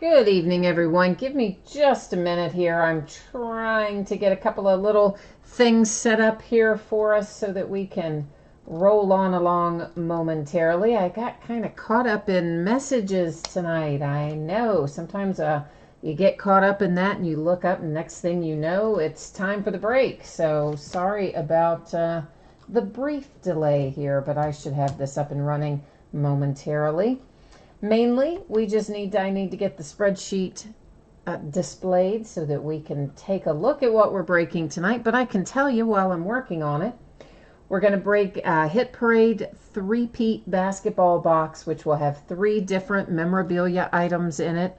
Good evening, everyone. Give me just a minute here. I'm trying to get a couple of little things set up here for us so that we can roll on along momentarily. I got kind of caught up in messages tonight. I know sometimes you get caught up in that and you look up and next thing you know, it's time for the break. So sorry about the brief delay here, but I should have this up and running momentarily. Mainly, I need to get the spreadsheet displayed so that we can take a look at what we're breaking tonight. But I can tell you while I'm working on it, we're going to break Hit Parade 3-peat basketball box, which will have 3 different memorabilia items in it.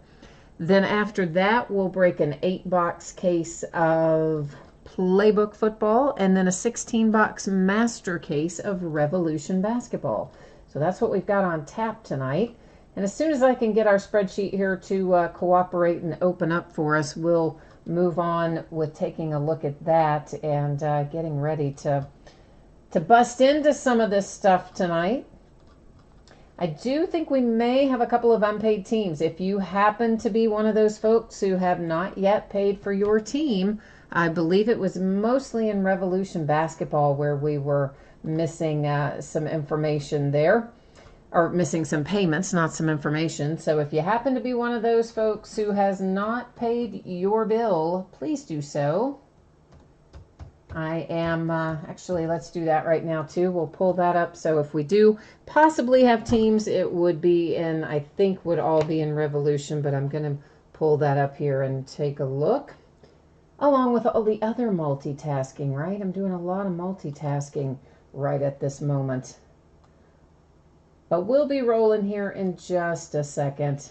Then after that, we'll break an 8-box case of Playbook football and then a 16-box master case of Revolution basketball. So that's what we've got on tap tonight. And as soon as I can get our spreadsheet here to cooperate and open up for us, we'll move on with taking a look at that and getting ready to bust into some of this stuff tonight. I do think we may have a couple of unpaid teams. If you happen to be one of those folks who have not yet paid for your team, I believe it was mostly in Revolution basketball where we were missing some information there. Or missing some payments, not some information. So if you happen to be one of those folks who has not paid your bill, please do so. I am, actually, let's do that right now too. We'll pull that up. So if we do possibly have teams, it would be in, I think would all be in Revolution, but I'm going to pull that up here and take a look. Along with all the other multitasking, right? I'm doing a lot of multitasking right at this moment. But we'll be rolling here in just a second.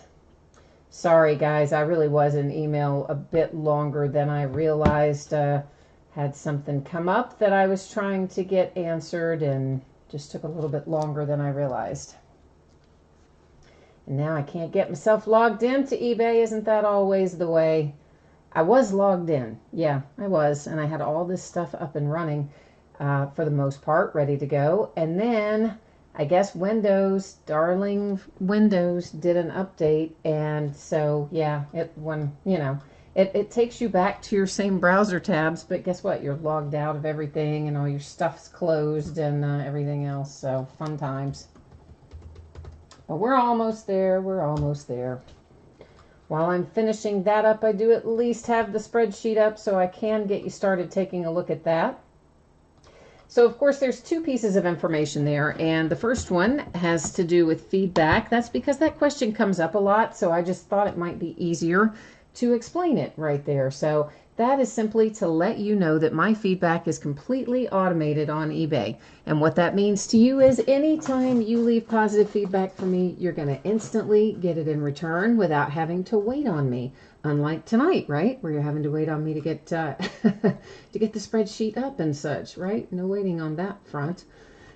Sorry, guys, I really was in email a bit longer than I realized. Had something come up that I was trying to get answered and just took a little bit longer than I realized. And now I can't get myself logged into eBay. Isn't that always the way? I was logged in. Yeah, I was. And I had all this stuff up and running for the most part, ready to go. And then I guess Windows, darling Windows, did an update, and so yeah, it takes you back to your same browser tabs, but guess what? You're logged out of everything, and all your stuff's closed, and everything else. So fun times. But we're almost there. We're almost there. While I'm finishing that up, I do at least have the spreadsheet up, so I can get you started taking a look at that. So, of course, there's 2 pieces of information there, and the first one has to do with feedback. That's because that question comes up a lot, so I just thought it might be easier to explain it right there. So that is simply to let you know that my feedback is completely automated on eBay. And what that means to you is anytime you leave positive feedback for me, you're going to instantly get it in return without having to wait on me. Unlike tonight, right, where you're having to wait on me to get to get the spreadsheet up and such, right? No waiting on that front.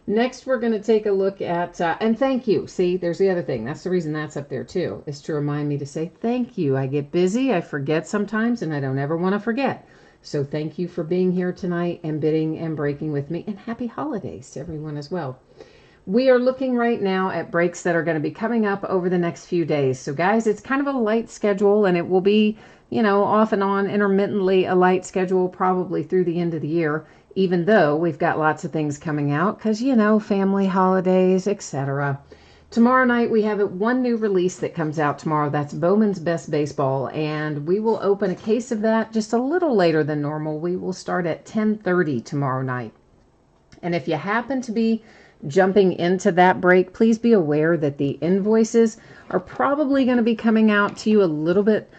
Next, we're going to take a look at, and thank you. See, there's the other thing. That's the reason that's up there, too, is to remind me to say thank you. I get busy, I forget sometimes, and I don't ever want to forget. So thank you for being here tonight and bidding and breaking with me, and happy holidays to everyone as well. We are looking right now at breaks that are going to be coming up over the next few days. So guys, it's kind of a light schedule, and it will be, off and on intermittently a light schedule probably through the end of the year, even though we've got lots of things coming out because, family holidays, etc. Tomorrow night we have one new release that comes out tomorrow. That's Bowman's Best Baseball, and we will open a case of that just a little later than normal. We will start at 10:30 tomorrow night. And if you happen to be jumping into that break, please be aware that the invoices are probably going to be coming out to you a little bit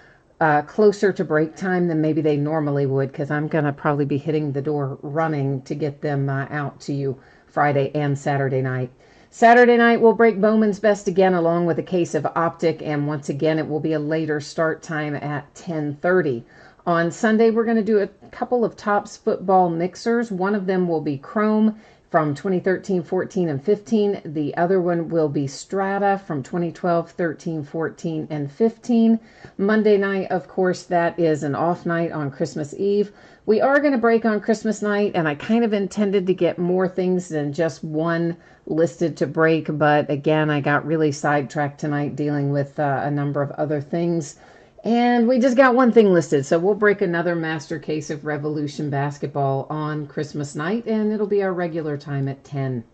closer to break time than maybe they normally would, because I'm going to probably be hitting the door running to get them out to you Friday and Saturday night. Saturday night we'll break Bowman's Best again along with a case of Optic, and once again it will be a later start time at 10:30. On Sunday we're going to do a couple of Topps football mixers. One of them will be Chrome from 2013, 14, and 15. The other one will be Strata from 2012, 13, 14, and 15. Monday night, of course, that is an off night on Christmas Eve. We are going to break on Christmas night, and I kind of intended to get more things than just one listed to break, but again, I got really sidetracked tonight dealing with a number of other things. And we just got one thing listed, so we'll break another master case of Revolution basketball on Christmas night, and it'll be our regular time at 10.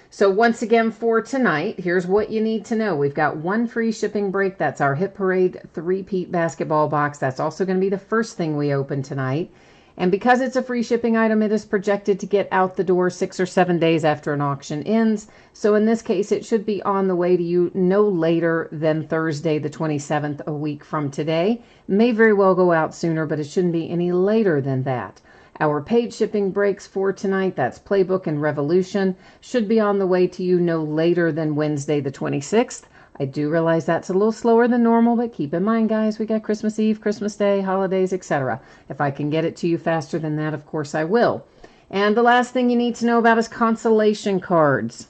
So once again for tonight, here's what you need to know. We've got one free shipping break. That's our Hit Parade 3-peat basketball box. That's also going to be the first thing we open tonight. And because it's a free shipping item, it is projected to get out the door 6 or 7 days after an auction ends. So in this case, it should be on the way to you no later than Thursday, the 27th, a week from today. May very well go out sooner, but it shouldn't be any later than that. Our paid shipping breaks for tonight, that's Playbook and Revolution, should be on the way to you no later than Wednesday, the 26th. I do realize that's a little slower than normal, but keep in mind, guys, we got Christmas Eve, Christmas Day, holidays, etc. If I can get it to you faster than that, of course I will. And the last thing you need to know about is consolation cards.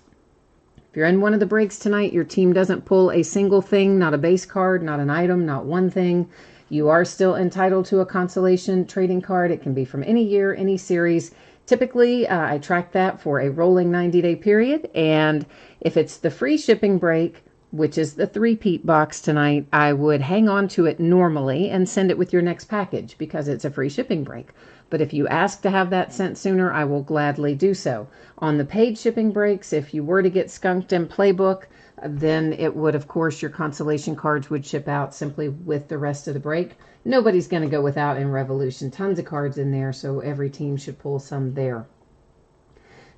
If you're in one of the breaks tonight, your team doesn't pull a single thing, not a base card, not an item, not one thing. You are still entitled to a consolation trading card. It can be from any year, any series. Typically, I track that for a rolling 90-day period. And if it's the free shipping break, which is the 3-peat box tonight, I would hang on to it normally and send it with your next package because it's a free shipping break. But if you ask to have that sent sooner, I will gladly do so. On the paid shipping breaks, if you were to get skunked in Playbook, then it would, of course, your consolation cards would ship out simply with the rest of the break. Nobody's going to go without in Revolution. Tons of cards in there, so every team should pull some there.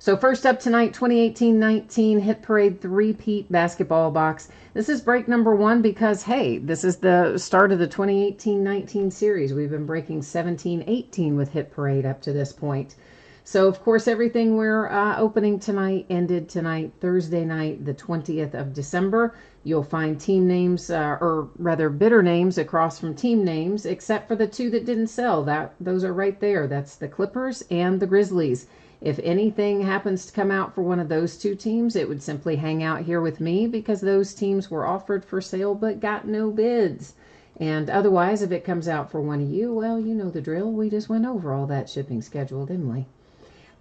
So first up tonight, 2018-19 Hit Parade 3-peat basketball box. This is break number 1 because, hey, this is the start of the 2018-19 series. We've been breaking 17-18 with Hit Parade up to this point. So, of course, everything we're opening tonight ended tonight, Thursday night, the 20th of December. You'll find team names, or rather bidder names across from team names, except for the 2 that didn't sell. Those are right there. That's the Clippers and the Grizzlies. If anything happens to come out for one of those 2 teams, it would simply hang out here with me because those teams were offered for sale but got no bids. And otherwise, if it comes out for one of you, well, you know the drill. We just went over all that shipping schedule, didn't we?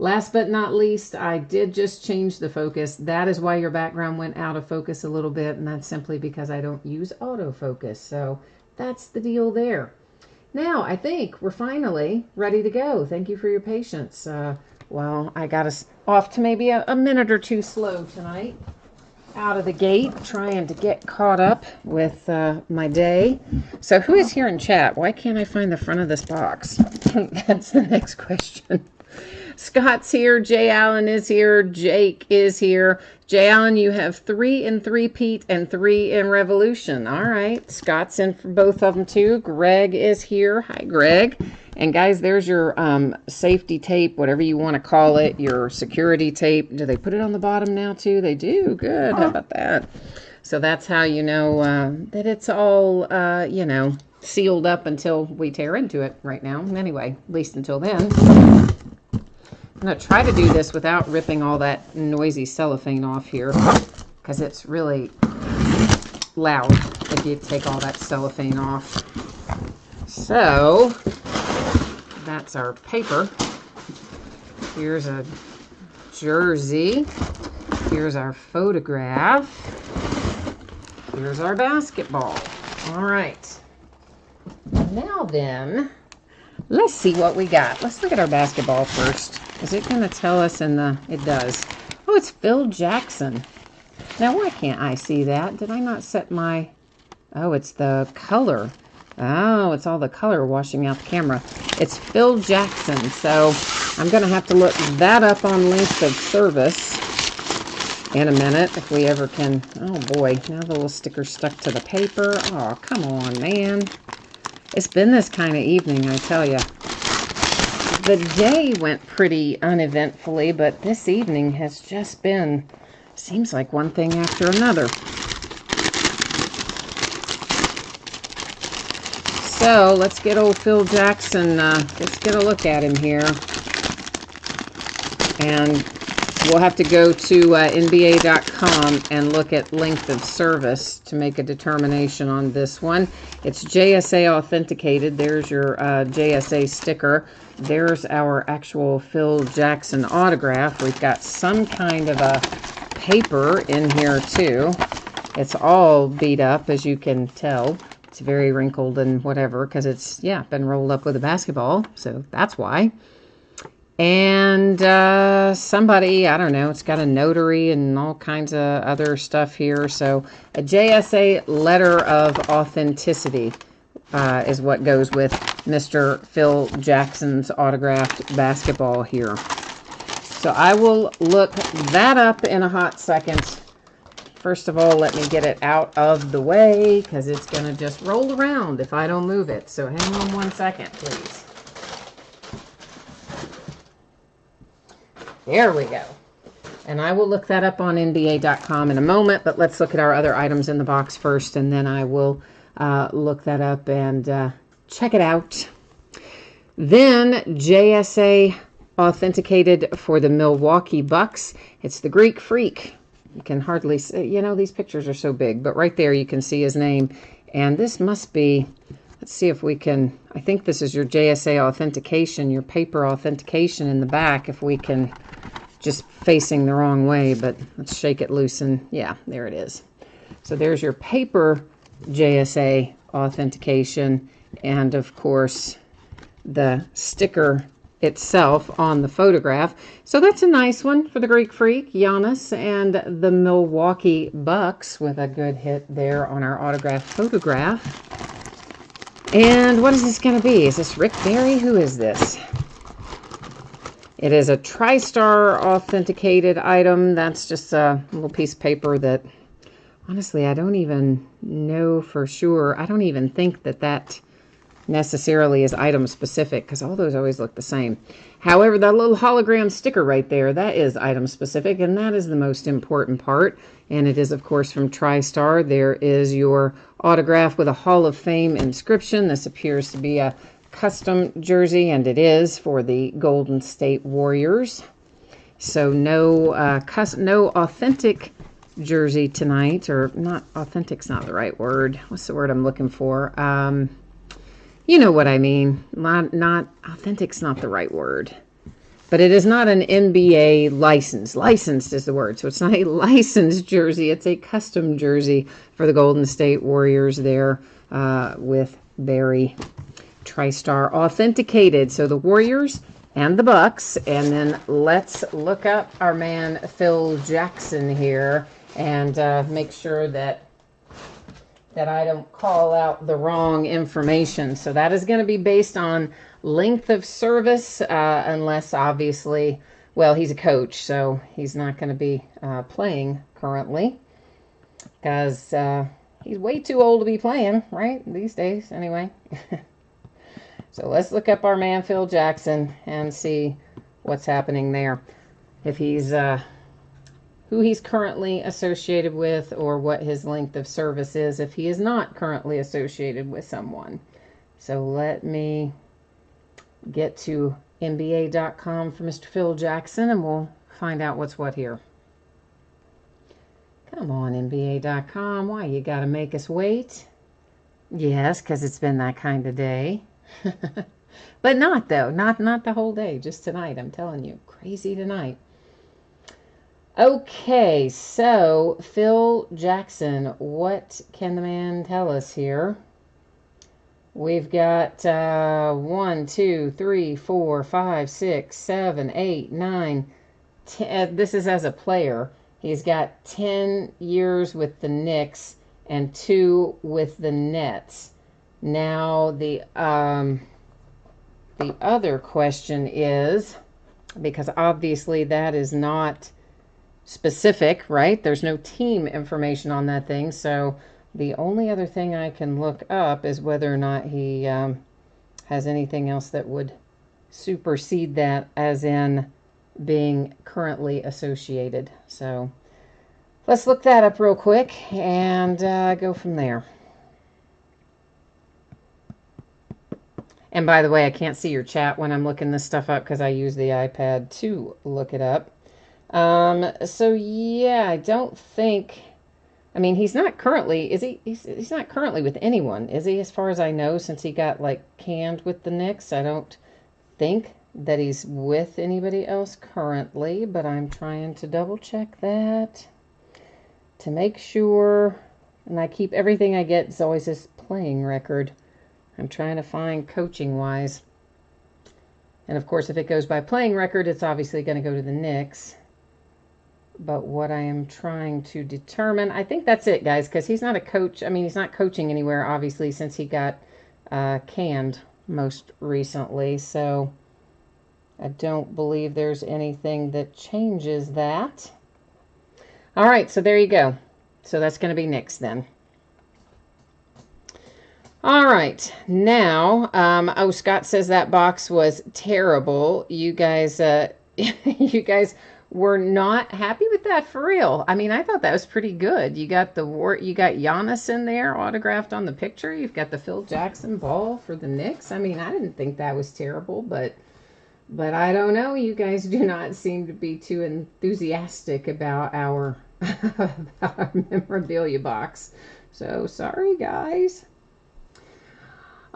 Last but not least, I did just change the focus. That is why your background went out of focus a little bit, and that's simply because I don't use autofocus. So that's the deal there. Now, I think we're finally ready to go. Thank you for your patience. Well, I got us off to maybe a minute or 2 slow tonight. Out of the gate, trying to get caught up with my day. So who is here in chat? Why can't I find the front of this box? That's the next question. Scott's here. Jay Allen is here. Jake is here. Jay Allen, you have 3 in 3-peat and 3 in Revolution. All right. Scott's in for both of them too. Greg is here. Hi, Greg. And guys, there's your safety tape, whatever you want to call it, your security tape. Do they put it on the bottom now too? They do. Good. How about that? So that's how you know that it's all, you know, sealed up until we tear into it right now. Anyway, at least until then. I'm going to try to do this without ripping all that noisy cellophane off here because it's really loud if you take all that cellophane off. So that's our paper. Here's a jersey. Here's our photograph. Here's our basketball. All right. Now then, let's see what we got. Let's look at our basketball first. Is it going to tell us in the... It does. Oh, it's Phil Jackson. Now, why can't I see that? Did I not set my... Oh, it's the color. Oh, it's all the color washing out the camera. It's Phil Jackson. So I'm going to have to look that up on length of service in a minute if we ever can. Oh, boy. Now the little sticker's stuck to the paper. Oh, come on, man. It's been this kind of evening, I tell you. The day went pretty uneventfully, but this evening has just been, seems like one thing after another. So let's get old Phil Jackson, let's get a look at him here. And we'll have to go to NBA.com and look at length of service to make a determination on this one. It's JSA authenticated. There's your JSA sticker. There's our actual Phil Jackson autograph. We've got some kind of a paper in here too. It's all beat up, as you can tell. It's very wrinkled and whatever because it's, yeah, been rolled up with a basketball. So that's why. And somebody, I don't know, it's got a notary and all kinds of other stuff here. So a JSA letter of authenticity is what goes with Mr. Phil Jackson's autographed basketball here. So I will look that up in a hot second. First of all, let me get it out of the way because it's going to just roll around if I don't move it. So hang on 1 second, please. There we go. And I will look that up on NBA.com in a moment, but let's look at our other items in the box first, and then I will look that up and check it out. Then JSA authenticated for the Milwaukee Bucks. It's the Greek Freak. You can hardly see, you know, these pictures are so big, but right there you can see his name. And this must be, let's see if we can, I think this is your JSA authentication, your paper authentication in the back, if we can, just facing the wrong way, but let's shake it loose and yeah, there it is. So there's your paper JSA authentication, and of course the sticker itself on the photograph. So that's a nice one for the Greek Freak, Giannis, and the Milwaukee Bucks with a good hit there on our autographed photograph. And what is this going to be? Is this Rick Barry? Who is this? It is a TriStar authenticated item. That's just a little piece of paper that, honestly, I don't even know for sure. I don't even think that that necessarily is item specific because all those always look the same. However, that little hologram sticker right there, that is item specific, and that is the most important part. And it is, of course, from TriStar. There is your autograph with a Hall of Fame inscription. This appears to be a custom jersey, and it is for the Golden State Warriors. So no authentic jersey tonight, or not authentic's not the right word. What's the word I'm looking for? You know what I mean. Not authentic's not the right word. But it is not an NBA license. Licensed is the word. So it's not a licensed jersey. It's a custom jersey for the Golden State Warriors there with Barry. TriStar authenticated. So the Warriors and the Bucks. And then let's look up our man Phil Jackson here and make sure that I don't call out the wrong information. So that is going to be based on length of service, unless obviously, well, he's a coach, so he's not going to be playing currently because he's way too old to be playing, right? These days, anyway. So let's look up our man Phil Jackson and see what's happening there. If he's who he's currently associated with, or what his length of service is if he is not currently associated with someone. So let me get to NBA.com for Mr. Phil Jackson, and we'll find out what's what here. Come on, NBA.com. Why you gotta make us wait? Yes, because it's been that kind of day. But not, though. Not the whole day. Just tonight, I'm telling you. Crazy tonight. Okay, so Phil Jackson, what can the man tell us here? We've got 1, 2, 3, 4, 5, 6, 7, 8, 9, 10. This is as a player. He's got 10 years with the Knicks and 2 with the Nets. Now the other question is, because obviously that is not specific, right? There's no team information on that thing. So the only other thing I can look up is whether or not he has anything else that would supersede that, as in being currently associated. So let's look that up real quick and go from there. And by the way, I can't see your chat when I'm looking this stuff up because I use the iPad to look it up. So yeah, I don't think, I mean, he's not currently, is he? He's not currently with anyone, is he? As far as I know, since he got like canned with the Knicks, I don't think that he's with anybody else currently, but I'm trying to double check that to make sure. And I keep everything I get is always his playing record. I'm trying to find coaching wise. And of course, if it goes by playing record, it's obviously going to go to the Knicks. But what I am trying to determine, I think that's it, guys, because he's not a coach. I mean, he's not coaching anywhere, obviously, since he got canned most recently. So I don't believe there's anything that changes that. All right, so there you go. So that's going to be Knicks then. All right, now, oh, Scott says that box was terrible. You guys, you guys were not happy with that for real. I mean, I thought that was pretty good. You got you got Giannis in there autographed on the picture. You've got the Phil Jackson ball for the Knicks. I mean, I didn't think that was terrible, but I don't know. You guys do not seem to be too enthusiastic about our memorabilia box. So sorry, guys.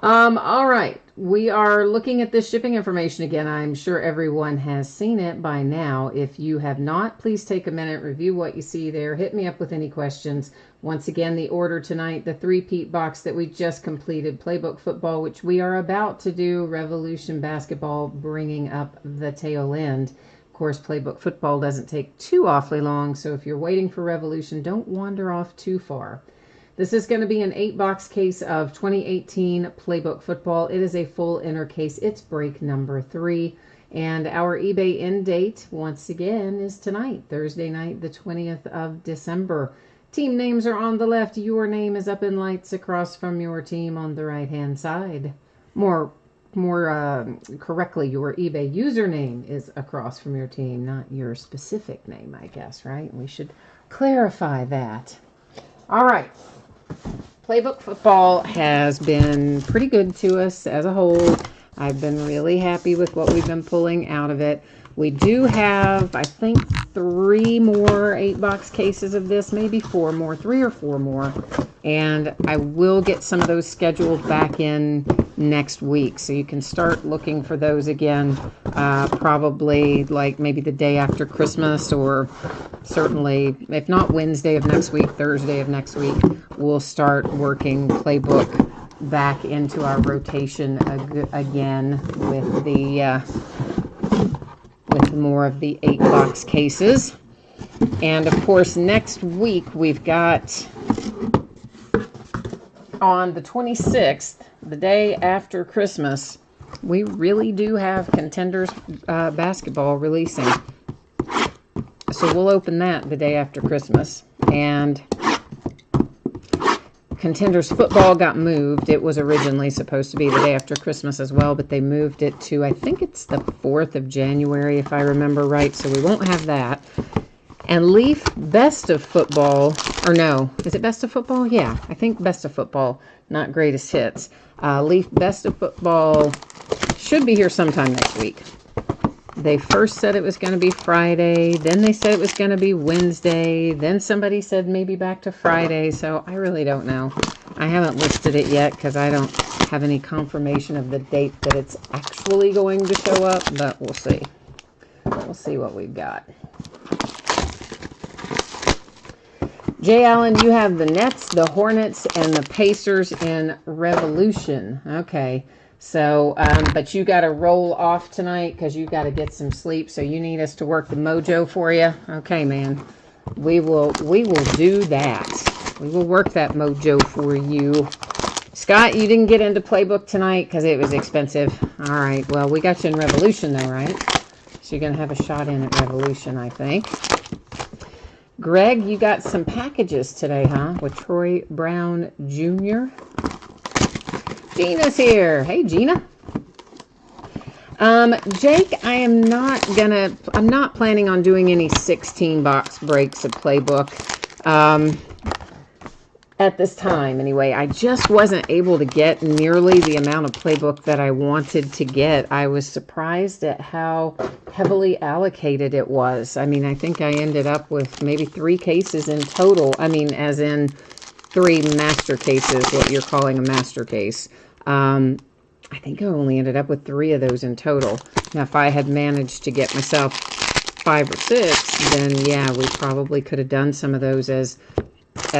All right, we are looking at this shipping information again. I'm sure everyone has seen it by now. If you have not, please take a minute, review what you see there. Hit me up with any questions. Once again, the order tonight, the three-peat box that we just completed, Playbook Football, which we are about to do, Revolution Basketball, bringing up the tail end. Of course, Playbook Football doesn't take too awfully long, so if you're waiting for Revolution, don't wander off too far. This is going to be an 8-box case of 2018 Playbook Football. It is a full inner case. It's break number 3. And our eBay end date, once again, is tonight, Thursday night, the 20th of December. Team names are on the left. Your name is up in lights across from your team on the right-hand side. More correctly, your eBay username is across from your team, not your specific name, I guess, right? We should clarify that. All right. Playbook Football has been pretty good to us as a whole. I've been really happy with what we've been pulling out of it. We do have, I think, 3 more 8-box cases of this, maybe 4 more, 3 or 4 more. And I will get some of those scheduled back in next week. So you can start looking for those again, probably like maybe the day after Christmas, or certainly, if not Wednesday of next week, Thursday of next week, we'll start working Playbook back into our rotation again with the with more of the 8-box cases. And of course, next week we've got on the 26th, the day after Christmas, we really do have Contenders basketball releasing. So we'll open that the day after Christmas. And Contenders football got moved. It was originally supposed to be the day after Christmas as well, but they moved it to, I think it's the 4th of January, if I remember right, so we won't have that. And Leaf Best of Football, or no, is it Best of Football? Yeah, I think Best of Football, not Greatest Hits. Leaf Best of Football should be here sometime next week. They first said it was going to be Friday, then they said it was going to be Wednesday, then somebody said maybe back to Friday, so I really don't know. I haven't listed it yet because I don't have any confirmation of the date that it's actually going to show up, but we'll see. We'll see what we've got. Jay Allen, you have the Nets, the Hornets, and the Pacers in Revolution. Okay. So, but you got to roll off tonight because you got to get some sleep. So you need us to work the mojo for you. Okay, man. We will do that. We will work that mojo for you. Scott, you didn't get into Playbook tonight because it was expensive. All right. Well, we got you in Revolution though, right? So you're going to have a shot in at Revolution, I think. Greg, you got some packages today, huh? With Troy Brown Jr. Gina's here. Hey, Gina. Jake, I'm not planning on doing any 16-box breaks of Playbook. at this time anyway. I just wasn't able to get nearly the amount of playbook that I wanted to get. I was surprised at how heavily allocated it was. I mean, I think I ended up with maybe 3 cases in total. I mean, as in 3 master cases, what you're calling a master case. I think I only ended up with 3 of those in total. Now, if I had managed to get myself 5 or 6, then yeah, we probably could have done some of those as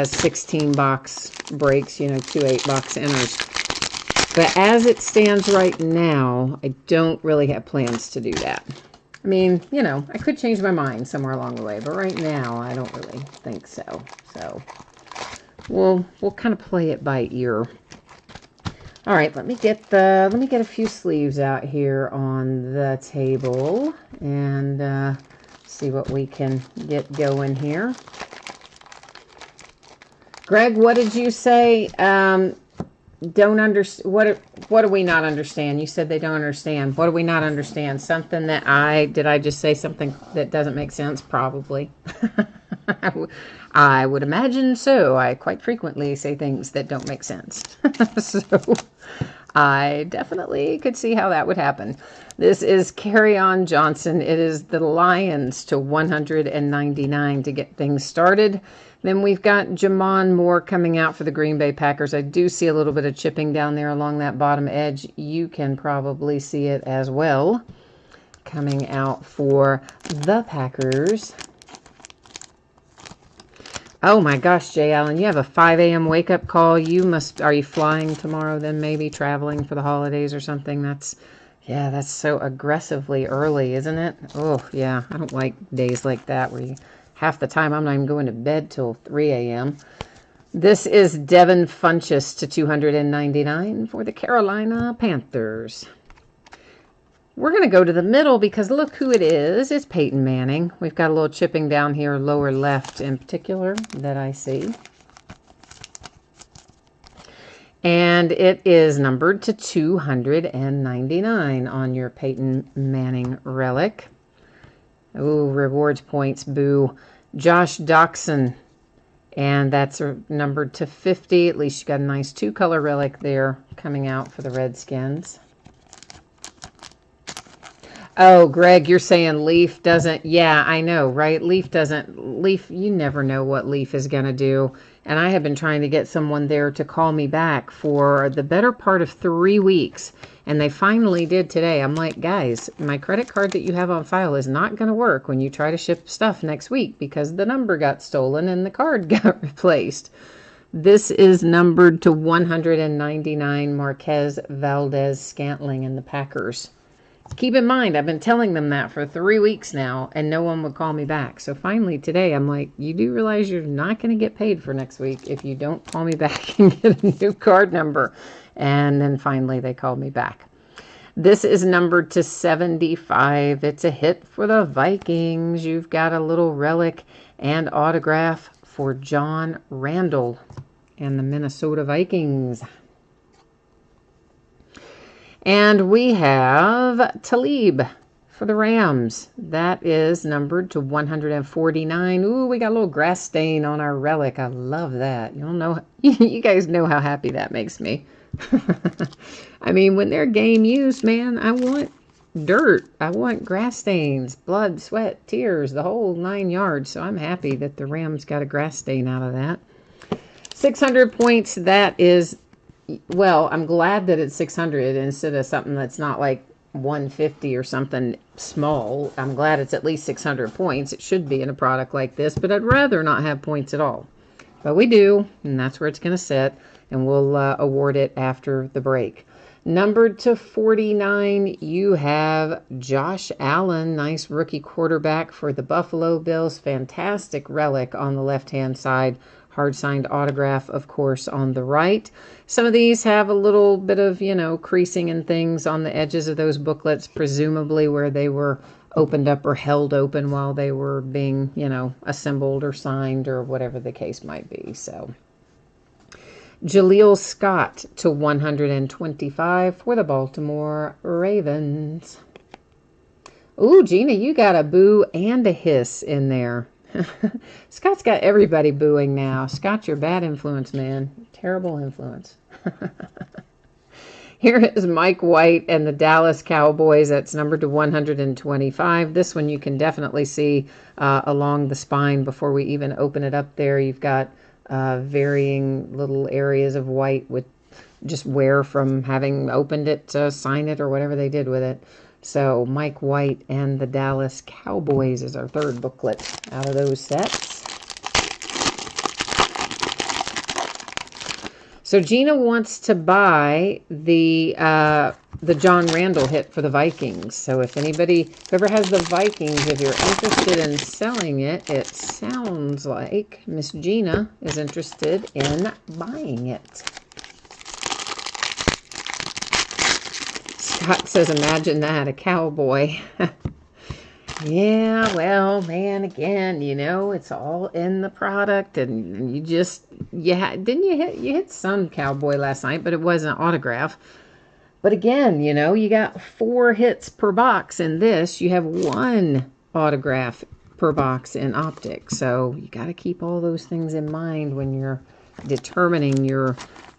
16 box breaks, you know, 2 8-box inners. But as it stands right now, I don't really have plans to do that. I mean, you know, I could change my mind somewhere along the way, but right now I don't really think so. So we'll kind of play it by ear. All right, let me get a few sleeves out here on the table and see what we can get going here. Greg, what did you say? Don't understand. What do we not understand? You said they don't understand. What do we not understand? Something that did I just say something that doesn't make sense? Probably. I would imagine so. I quite frequently say things that don't make sense. So I definitely could see how that would happen. This is Carry On Johnson. It is the Lions to 199 to get things started. Then we've got Jamon Moore coming out for the Green Bay Packers. I do see a little bit of chipping down there along that bottom edge. You can probably see it as well. Coming out for the Packers. Oh my gosh, Jay Allen, you have a 5 a.m. wake-up call. Are you flying tomorrow then, maybe traveling for the holidays or something? That's so aggressively early, isn't it? Oh, yeah, I don't like days like that where half the time I'm not even going to bed till 3 a.m. This is Devin Funchess to 299 for the Carolina Panthers. We're going to go to the middle because look who it is. It's Peyton Manning. We've got a little chipping down here, lower left in particular, that I see. And it is numbered to 299 on your Peyton Manning relic. Ooh, rewards points, boo. Josh Doxson. And that's numbered to 50. At least you got a nice 2-color relic there coming out for the Redskins. Oh, Greg, you're saying Leaf doesn't... Yeah, I know, right? Leaf, you never know what Leaf is going to do. And I have been trying to get someone there to call me back for the better part of 3 weeks. And they finally did today. I'm like, guys, my credit card that you have on file is not going to work when you try to ship stuff next week because the number got stolen and the card got replaced. This is numbered to 199, Marquez Valdez-Scantling and the Packers. Keep in mind, I've been telling them that for 3 weeks now, and no one would call me back. So finally today, I'm like, you do realize you're not going to get paid for next week if you don't call me back and get a new card number. And then finally they called me back. This is numbered to 75. It's a hit for the Vikings. You've got a little relic and autograph for John Randall and the Minnesota Vikings. And we have Talib for the Rams. That is numbered to 149. Ooh, we got a little grass stain on our relic. I love that. You guys know how happy that makes me. I mean, when they're game used, man, I want dirt. I want grass stains, blood, sweat, tears, the whole 9 yards. So I'm happy that the Rams got a grass stain out of that. 600 points. That is... Well, I'm glad that it's 600 instead of something that's not like 150 or something small. I'm glad it's at least 600 points. It should be in a product like this, but I'd rather not have points at all. But we do, and that's where it's going to sit, and we'll award it after the break. Numbered to 49, you have Josh Allen, nice rookie quarterback for the Buffalo Bills. Fantastic relic on the left-hand side. Hard-signed autograph, of course, on the right. Some of these have a little bit of, creasing and things on the edges of those booklets, presumably where they were opened up or held open while they were being, assembled or signed or whatever the case might be. So, Jaleel Scott to 125 for the Baltimore Ravens. Ooh, Gina, you got a boo and a hiss in there. Scott's got everybody booing now. Scott, you're bad influence, man. Terrible influence. Here is Mike White and the Dallas Cowboys. That's numbered to 125. This one you can definitely see along the spine before we even open it up there. You've got varying little areas of white with just wear from having opened it to sign it or whatever they did with it. So Mike White and the Dallas Cowboys is our third booklet out of those sets. So Gina wants to buy the John Randall hit for the Vikings. So if anybody, whoever has the Vikings, if you're interested in selling it, it sounds like Miss Gina is interested in buying it. Scott says, imagine that, a cowboy. Yeah, well, man, again, you know, it's all in the product, and you just, didn't you hit some cowboy last night, but it wasn't an autograph. But again, you know, you got 4 hits per box in this. You have 1 autograph per box in Optic. So you got to keep all those things in mind when you're determining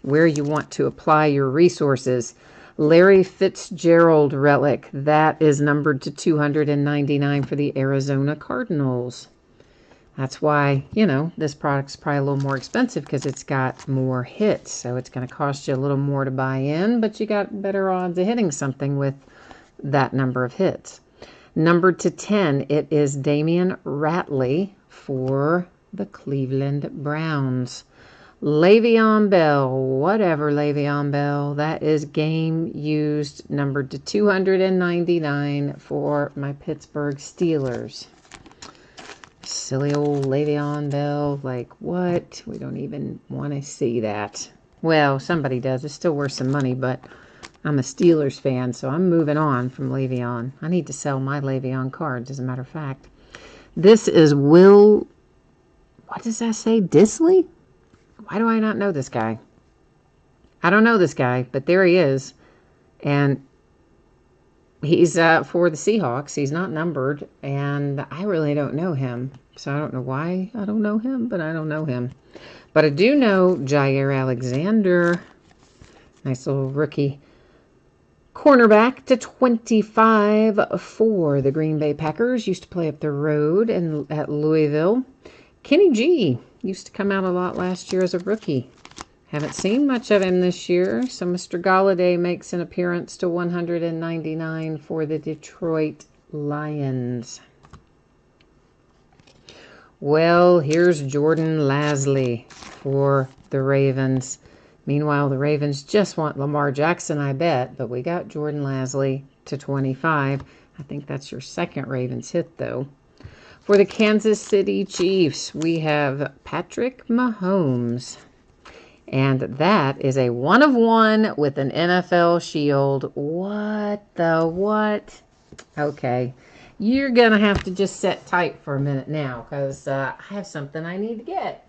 where you want to apply your resources. Larry Fitzgerald relic, that is numbered to 299 for the Arizona Cardinals. That's why, you know, this product's probably a little more expensive because it's got more hits. So it's going to cost you a little more to buy in, but you got better odds of hitting something with that number of hits. Numbered to 10, it is Damian Ratley for the Cleveland Browns. Le'Veon Bell, whatever Le'Veon Bell, that is game used, numbered to 299 for my Pittsburgh Steelers. Silly old Le'Veon Bell, like what? We don't even want to see that. Well, somebody does. It's still worth some money, but I'm a Steelers fan, so I'm moving on from Le'Veon. I need to sell my Le'Veon cards, as a matter of fact. This is Will, what does that say, Disley? Why do I not know this guy? I don't know this guy, but there he is. And he's for the Seahawks. He's not numbered, and I really don't know him. So I don't know why I don't know him, but I don't know him. But I do know Jair Alexander. Nice little rookie cornerback to 25 for the Green Bay Packers. Used to play up the road at Louisville. Kenny G used to come out a lot last year as a rookie. Haven't seen much of him this year. So Mr. Galladay makes an appearance to 199 for the Detroit Lions. Well, here's Jordan Lasley for the Ravens. Meanwhile, the Ravens just want Lamar Jackson, I bet. But we got Jordan Lasley to 25. I think that's your second Ravens hit, though. For the Kansas City Chiefs, we have Patrick Mahomes. And that is a 1/1 with an NFL shield. What the what? Okay. You're going to have to just sit tight for a minute now because I have something I need to get.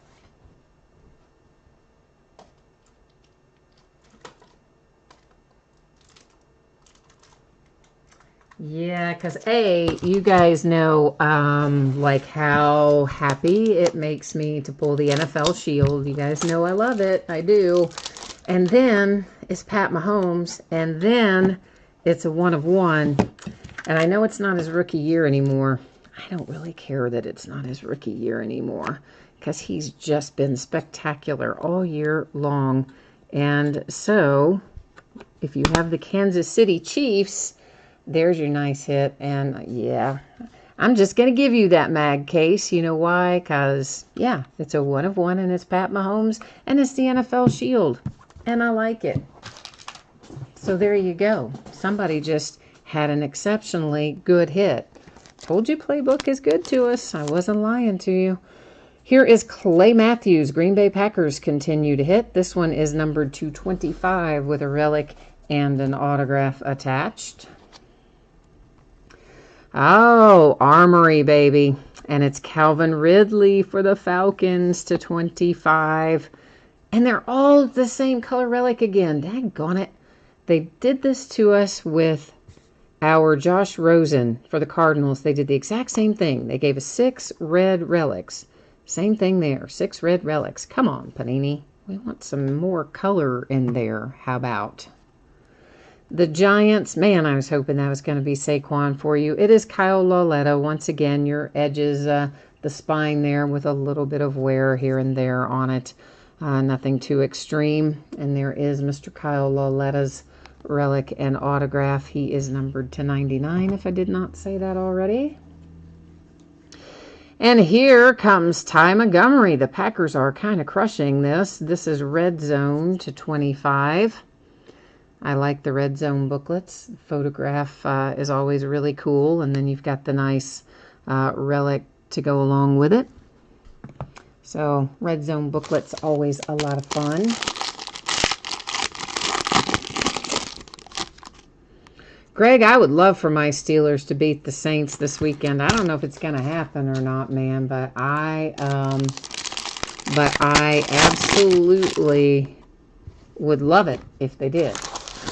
Yeah, because you guys know like how happy it makes me to pull the NFL Shield. You guys know I love it. I do. And then it's Pat Mahomes. And then it's a 1/1. And I know it's not his rookie year anymore. I don't really care that it's not his rookie year anymore because he's just been spectacular all year long. And so if you have the Kansas City Chiefs, there's your nice hit. And yeah, I'm just going to give you that mag case. You know why? Because, yeah, it's a 1/1 and it's Pat Mahomes and it's the NFL Shield. And I like it. So there you go. Somebody just had an exceptionally good hit. Told you Playbook is good to us. I wasn't lying to you. Here is Clay Matthews. Green Bay Packers continue to hit. This one is numbered 225 with a relic and an autograph attached. Oh, Armory, baby. And it's Calvin Ridley for the Falcons to 25. And they're all the same color relic again. Daggone it. They did this to us with Our Josh Rosen for the Cardinals, they did the exact same thing. They gave us 6 red relics. Same thing there, 6 red relics. Come on, Panini. We want some more color in there. How about? The Giants, man, I was hoping that was going to be Saquon for you. It is Kyle Lauletta. Once again, your edges, the spine there with a little bit of wear here and there on it. Nothing too extreme. And there is Mr. Kyle Lauletta's relic and autograph. He is numbered to 99, if I did not say that already. And here comes Ty Montgomery. The Packers are kind of crushing this. This is red zone to 25. I like the red zone booklets. The photograph is always really cool. And then you've got the nice relic to go along with it. So red zone booklets, always a lot of fun. Greg, I would love for my Steelers to beat the Saints this weekend. I don't know if it's going to happen or not, man, but I absolutely would love it if they did.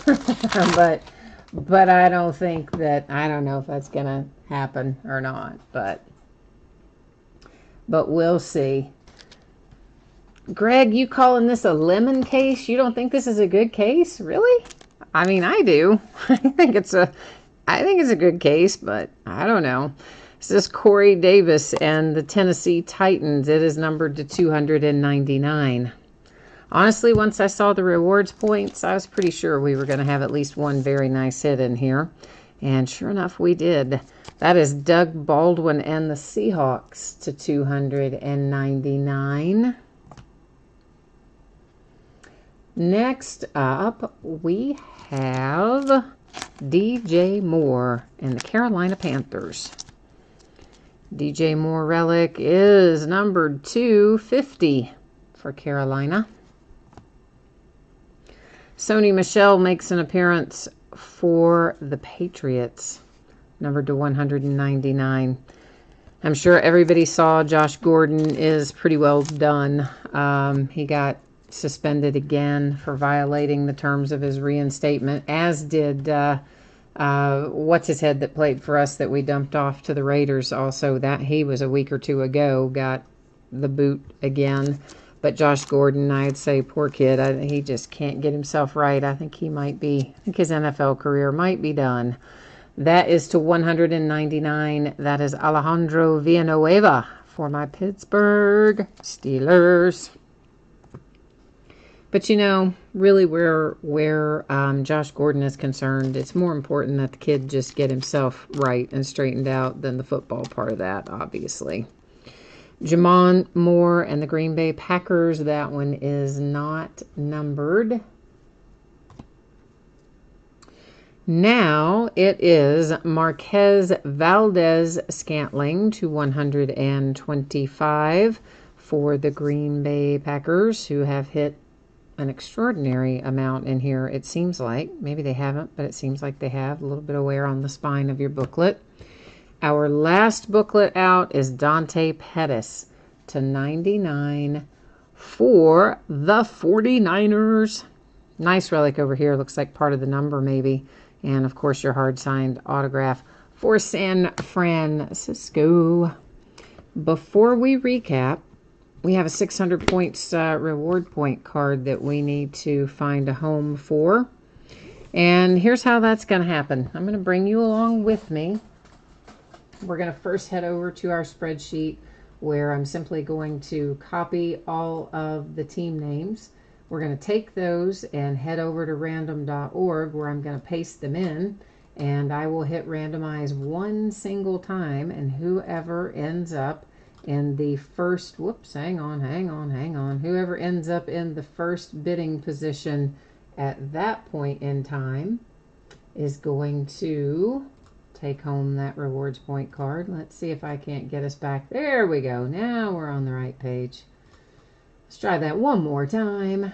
but I don't think that, I don't know if that's going to happen or not, but we'll see. Greg, you calling this a lemon case? You don't think this is a good case? Really? I mean, I do. I think it's a good case, but I don't know. This is Corey Davis and the Tennessee Titans. It is numbered to 299. Honestly, once I saw the rewards points, I was pretty sure we were going to have at least one very nice hit in here. And sure enough, we did. That is Doug Baldwin and the Seahawks to 299. Next up, we have DJ Moore and the Carolina Panthers. DJ Moore relic is numbered 250 for Carolina. Sony Michel makes an appearance for the Patriots, numbered to 199. I'm sure everybody saw Josh Gordon is pretty well done. He got suspended again for violating the terms of his reinstatement, as did what's his head that played for us that we dumped off to the Raiders. Also, that he was a week or two ago, got the boot again. But Josh Gordon, I'd say, poor kid, he just can't get himself right. I think his NFL career might be done. That is to 199. That is Alejandro Villanueva for my Pittsburgh Steelers. But you know, really where Josh Gordon is concerned, it's more important that the kid just get himself right and straightened out than the football part of that, obviously. Jamon Moore and the Green Bay Packers, that one is not numbered. Now it is Marquez Valdez Scantling to 125 for the Green Bay Packers, who have hit an extraordinary amount in here, it seems like. Maybe they haven't, but it seems like they have. A little bit of wear on the spine of your booklet. Our last booklet out is Dante Pettis to 99 for the 49ers. Nice relic over here. Looks like part of the number maybe. And, of course, your hard-signed autograph for San Francisco. Before we recap, we have a 600 points reward point card that we need to find a home for. And here's how that's going to happen. I'm going to bring you along with me. We're going to first head over to our spreadsheet where I'm simply going to copy all of the team names. We're going to take those and head over to random.org where I'm going to paste them in. And I will hit randomize one single time, and whoever ends up in the first, hang on. Whoever ends up in the first bidding position at that point in time is going to take home that rewards point card. Let's see if I can't get us back. There we go. Now we're on the right page. Let's try that one more time.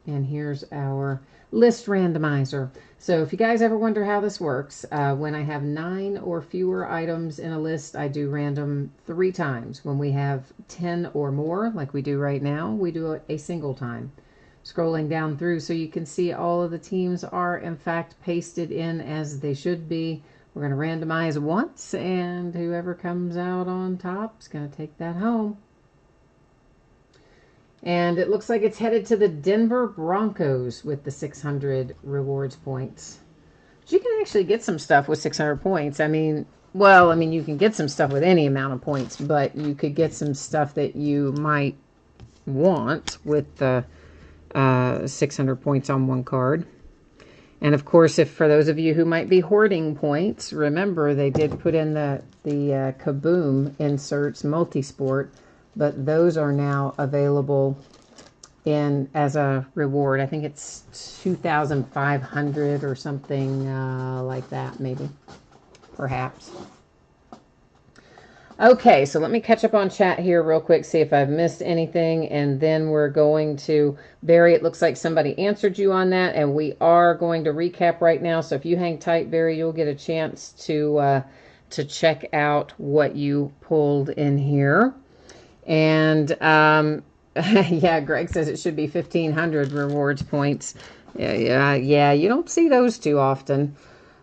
And here's our list randomizer. So if you guys ever wonder how this works, when I have 9 or fewer items in a list, I do random 3 times. When we have 10 or more, like we do right now, we do it a single time. scrolling down through so you can see all of the teams are in fact pasted in as they should be. We're going to randomize once, and whoever comes out on top is going to take that home. And it looks like it's headed to the Denver Broncos with the 600 rewards points. But you can actually get some stuff with 600 points. I mean, you can get some stuff with any amount of points, but you could get some stuff that you might want with the 600 points on one card. And of course, if for those of you who might be hoarding points, remember they did put in the Kaboom inserts multi-sport, but those are now available in as a reward. I think it's 2,500 or something like that, maybe, perhaps. Okay, so let me catch up on chat here real quick, see if I've missed anything, and then we're going to, Barry, it looks like somebody answered you on that, and we are going to recap right now. So if you hang tight, Barry, you'll get a chance to check out what you pulled in here. And yeah, Greg says it should be 1,500 rewards points. Yeah, you don't see those too often.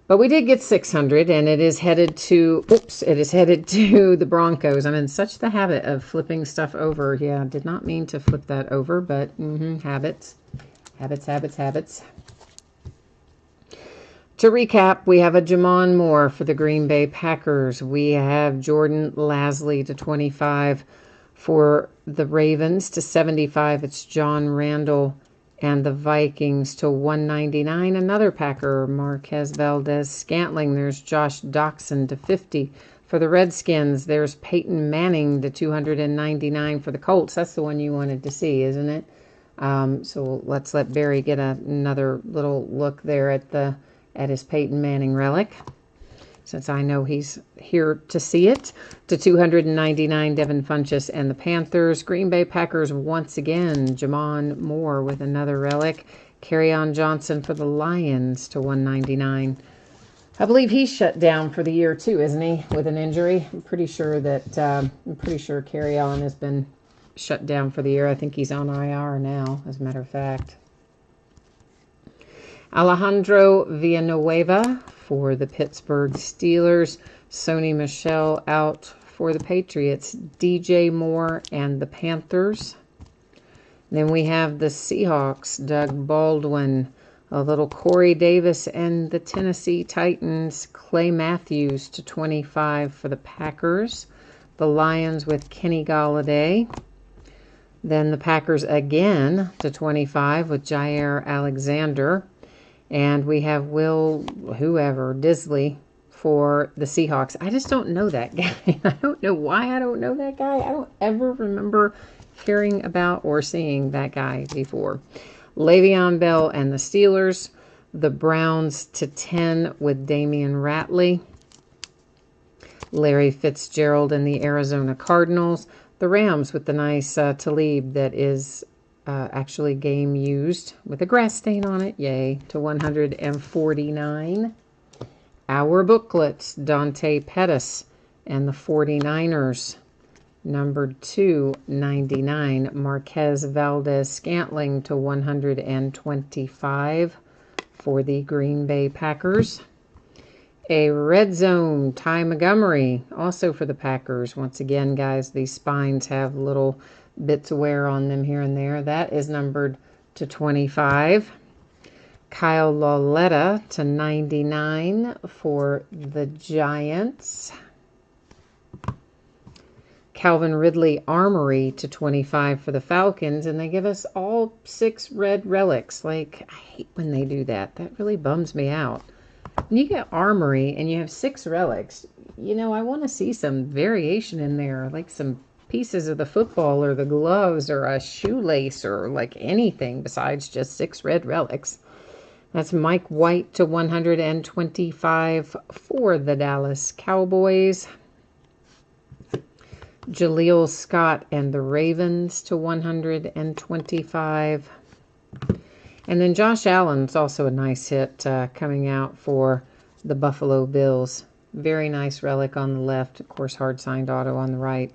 But we did get 600, and it is headed to, the Broncos. I'm in such the habit of flipping stuff over. Yeah, did not mean to flip that over, but habits. To recap, we have a Jamon Moore for the Green Bay Packers. We have Jordan Lasley to 25 for the Ravens. To 75, it's John Randall. And the Vikings to 199, another Packer, Marquez Valdez-Scantling. There's Josh Doxson to 50. For the Redskins, there's Peyton Manning to 299 for the Colts. That's the one you wanted to see, isn't it? So let's let Barry get another little look there at his Peyton Manning relic, since I know he's here to see it. To 299, Devin Funchess and the Panthers. Green Bay Packers once again, Jamon Moore with another relic. Kerryon Johnson for the Lions to 199. I believe he's shut down for the year too, isn't he, with an injury? I'm pretty sure Kerryon has been shut down for the year. I think he's on IR now, as a matter of fact. Alejandro Villanueva for the Pittsburgh Steelers. Sony Michel out for the Patriots. DJ Moore and the Panthers. Then we have the Seahawks. Doug Baldwin. A little Corey Davis and the Tennessee Titans. Clay Matthews to 25 for the Packers. The Lions with Kenny Golladay. Then the Packers again to 25 with Jair Alexander. And we have Disley for the Seahawks. I just don't know that guy. I don't know why I don't know that guy. I don't ever remember hearing about or seeing that guy before. Le'Veon Bell and the Steelers. The Browns to 10 with Damian Ratley. Larry Fitzgerald and the Arizona Cardinals. The Rams with the nice Talib that is actually game used with a grass stain on it. Yay. To 149. Our booklets, Dante Pettis and the 49ers. Number 299, Marquez Valdez-Scantling to 125 for the Green Bay Packers. A red zone, Ty Montgomery, also for the Packers. Once again, guys, these spines have little bits of wear on them here and there. That is numbered to 25. Kyle Lauletta to 99 for the Giants. Calvin Ridley Armory to 25 for the Falcons. And they give us all 6 red relics. Like, I hate when they do that. That really bums me out. When you get Armory and you have 6 relics, you know, I want to see some variation in there. Like some pieces of the football or the gloves or a shoelace or like anything besides just 6 red relics. That's Mike White to 125 for the Dallas Cowboys. Jaleel Scott and the Ravens to 125. And then Josh Allen's also a nice hit coming out for the Buffalo Bills. Very nice relic on the left. Of course, hard signed auto on the right.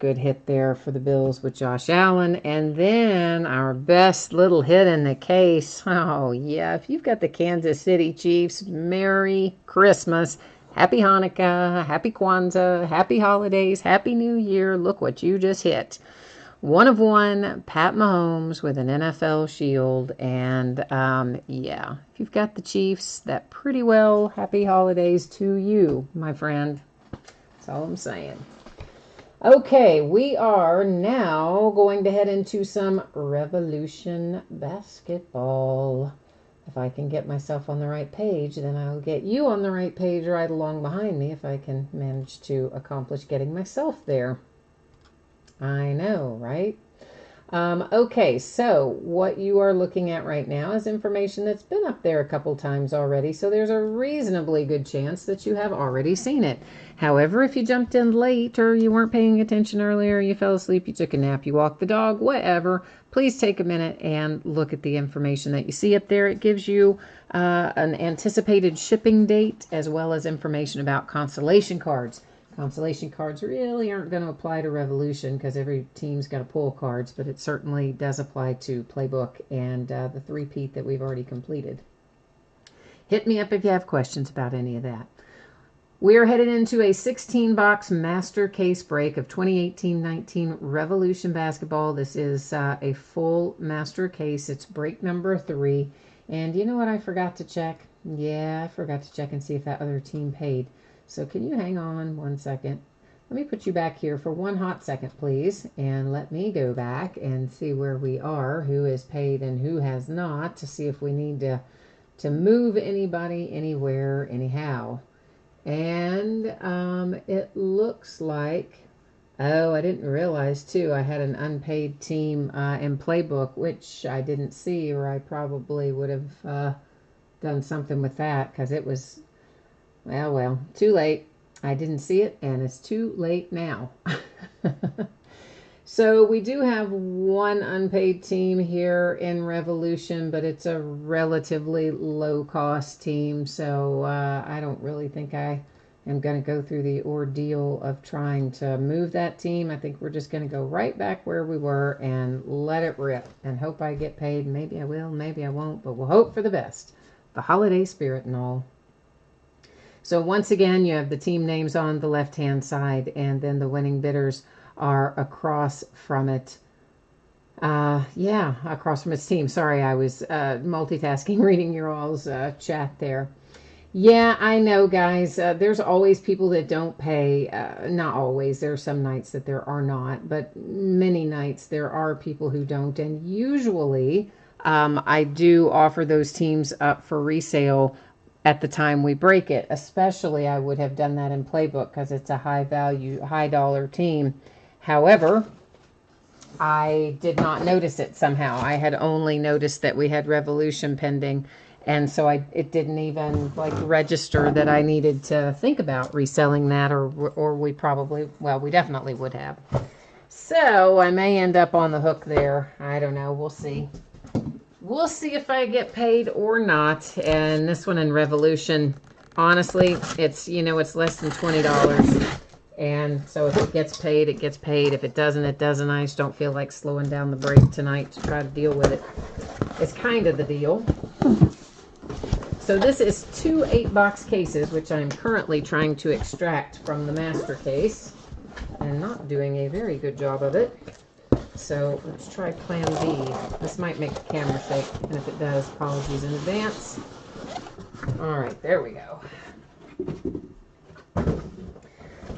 Good hit there for the Bills with Josh Allen. And then our best little hit in the case. Oh, yeah. If you've got the Kansas City Chiefs, Merry Christmas. Happy Hanukkah. Happy Kwanzaa. Happy holidays. Happy New Year. Look what you just hit. 1 of 1, Pat Mahomes with an NFL shield. And, yeah, if you've got the Chiefs, that pretty well happy holidays to you, my friend. That's all I'm saying. Okay, we are now going to head into some Revolution basketball. If I can get myself on the right page, then I'll get you on the right page right along behind me if I can manage to accomplish getting myself there. I know, right? Okay, so what you are looking at right now is information that's been up there a couple times already, so there's a reasonably good chance that you have already seen it. However, if you jumped in late or you weren't paying attention earlier, you fell asleep, you took a nap, you walked the dog, whatever, please take a minute and look at the information that you see up there. It gives you an anticipated shipping date as well as information about consolation cards. Consolation cards really aren't going to apply to Revolution because every team's got to pull cards, but it certainly does apply to Playbook and the 3-peat that we've already completed. Hit me up if you have questions about any of that. We are headed into a 16-box master case break of 2018-19 Revolution basketball. This is a full master case. It's break number 3. And you know what I forgot to check? Yeah, I forgot to check and see if that other team paid. So can you hang on 1 second? Let me put you back here for 1 hot second, please. And let me go back and see where we are, who is paid and who has not, to see if we need to move anybody anywhere anyhow. And it looks like, oh, I didn't realize too, I had an unpaid team in Playbook, which I didn't see, or I probably would have done something with that because it was, well, too late. I didn't see it, and it's too late now. So we do have 1 unpaid team here in Revolution, but it's a relatively low-cost team, so I don't really think I am going to go through the ordeal of trying to move that team. I think we're just going to go right back where we were and let it rip and hope I get paid. Maybe I will, maybe I won't, but we'll hope for the best. The holiday spirit and all. So once again, you have the team names on the left-hand side, and then the winning bidders are across from it. Across from its team. Sorry, I was multitasking, reading your all's chat there. Yeah, I know, guys. There's always people that don't pay. Not always. There are some nights that there are not, but many nights there are people who don't. And usually I do offer those teams up for resale at the time we break it. Especially I would have done that in Playbook because it's a high value, high dollar team. However, I did not notice it somehow. I had only noticed that we had Revolution pending, and so it didn't even register that I needed to think about reselling that, or we probably, well, we definitely would have. So I may end up on the hook there. I don't know. We'll see. We'll see if I get paid or not. And this one in Revolution, honestly, it's less than $20. And so if it gets paid, it gets paid. If it doesn't, it doesn't. I just don't feel like slowing down the break tonight to try to deal with it. It's kind of the deal. So this is 2 8-box cases, which I'm currently trying to extract from the master case. And not doing a very good job of it. So let's try plan B. This might make the camera shake, and if it does, apologies in advance. All right, there we go.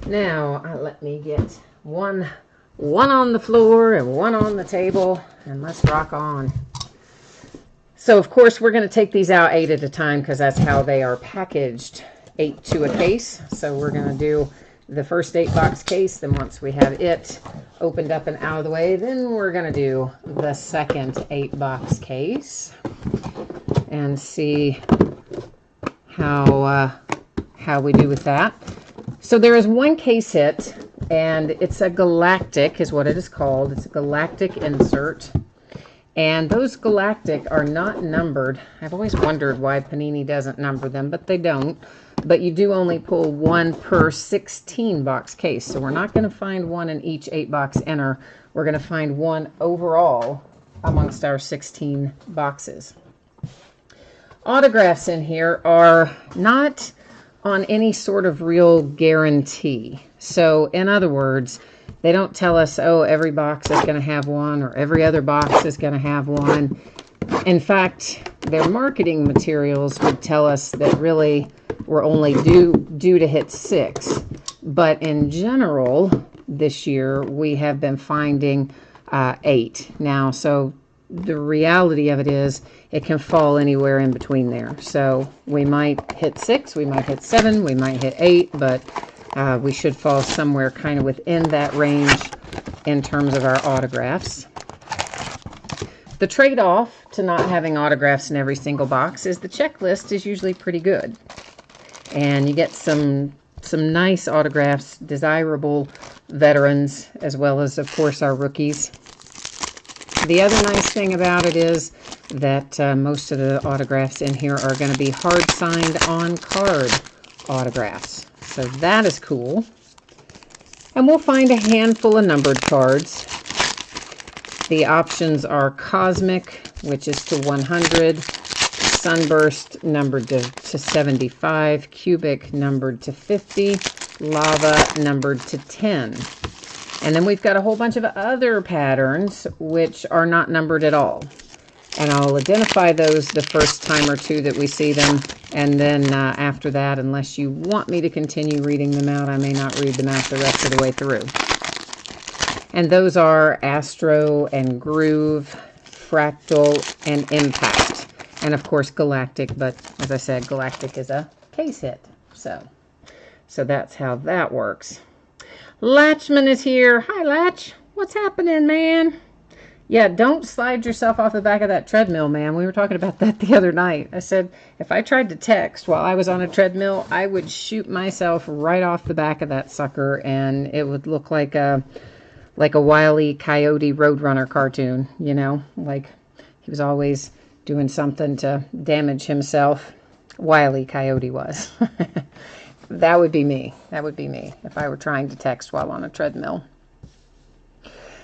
Now, let me get one on the floor and 1 on the table, and let's rock on. So, of course, we're going to take these out 8 at a time because that's how they are packaged, 8 to a case. So we're going to do the first 8-box case. Then once we have it opened up and out of the way, then we're going to do the second 8-box case and see how we do with that. So there is 1 case hit, and it's a galactic is what it is called. It's a galactic insert. And those galactic are not numbered. I've always wondered why Panini doesn't number them, but they don't. but you do only pull one per 16 box case. So we're not going to find one in each 8 box inner. We're going to find one overall amongst our 16 boxes. Autographs in here are not on any sort of real guarantee. So in other words, they don't tell us, oh, every box is going to have one or every other box is going to have one. In fact, their marketing materials would tell us that really we're only due to hit 6. But in general, this year, we have been finding 8 now. So the reality of it is it can fall anywhere in between there. So we might hit 6, we might hit 7, we might hit 8, but we should fall somewhere kind of within that range in terms of our autographs. The trade-off to not having autographs in every single box is the checklist is usually pretty good. And you get some nice autographs, desirable veterans, as well as, of course, our rookies. The other nice thing about it is that most of the autographs in here are going to be hard-signed on-card autographs. So that is cool. And we'll find a handful of numbered cards. The options are Cosmic, which is to 100, Sunburst numbered to 75, Cubic numbered to 50, Lava numbered to 10. And then we've got a whole bunch of other patterns which are not numbered at all. And I'll identify those the first time or two that we see them. And then after that, unless you want me to continue reading them out, I may not read them out the rest of the way through. And those are Astro and Groove, Fractal, and Impact. And of course Galactic, but as I said, Galactic is a case hit. So that's how that works. Latchman is here. Hi, Latch. What's happening, man? Yeah, don't slide yourself off the back of that treadmill, man. We were talking about that the other night. I said if I tried to text while I was on a treadmill, I would shoot myself right off the back of that sucker, and it would look like a Wile E. Coyote Roadrunner cartoon, you know? Like he was always doing something to damage himself. Wile E. Coyote was. That would be me. That would be me if I were trying to text while on a treadmill.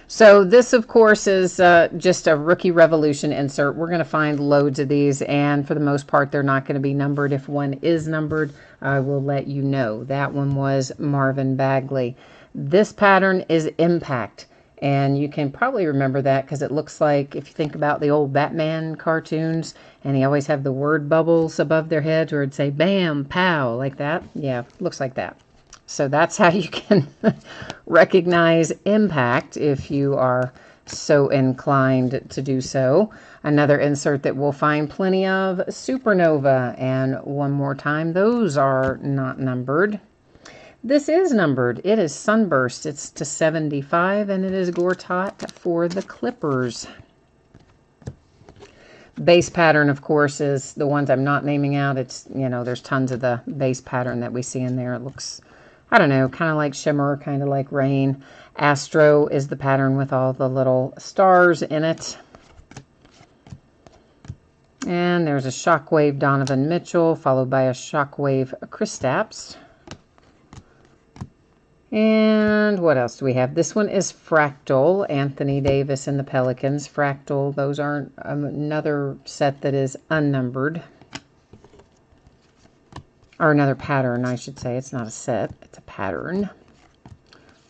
So this, of course, is just a Rookie Revolution insert. We're going to find loads of these, and for the most part, they're not going to be numbered. If one is numbered, I will let you know. That one was Marvin Bagley. This pattern is Impact, and you can probably remember that because it looks like, if you think about the old Batman cartoons, and he always have the word bubbles above their heads where it'd say bam, pow, like that. Yeah, looks like that. So that's how you can recognize Impact if you are so inclined to do so. Another insert that we'll find plenty of, Supernova, and one more time, those are not numbered. This is numbered. It is Sunburst. It's to 75, and it is Gortat for the Clippers. Base pattern, of course, is the ones I'm not naming out. It's, you know, there's tons of the base pattern that we see in there. It looks, I don't know, kind of like shimmer, kind of like rain. Astro is the pattern with all the little stars in it. And there's a Shockwave Donovan Mitchell, followed by a Shockwave Kristaps. And what else do we have? This one is Fractal, Anthony Davis and the Pelicans. Fractal, those aren't another set that is unnumbered. Or another pattern, I should say. It's not a set, it's a pattern.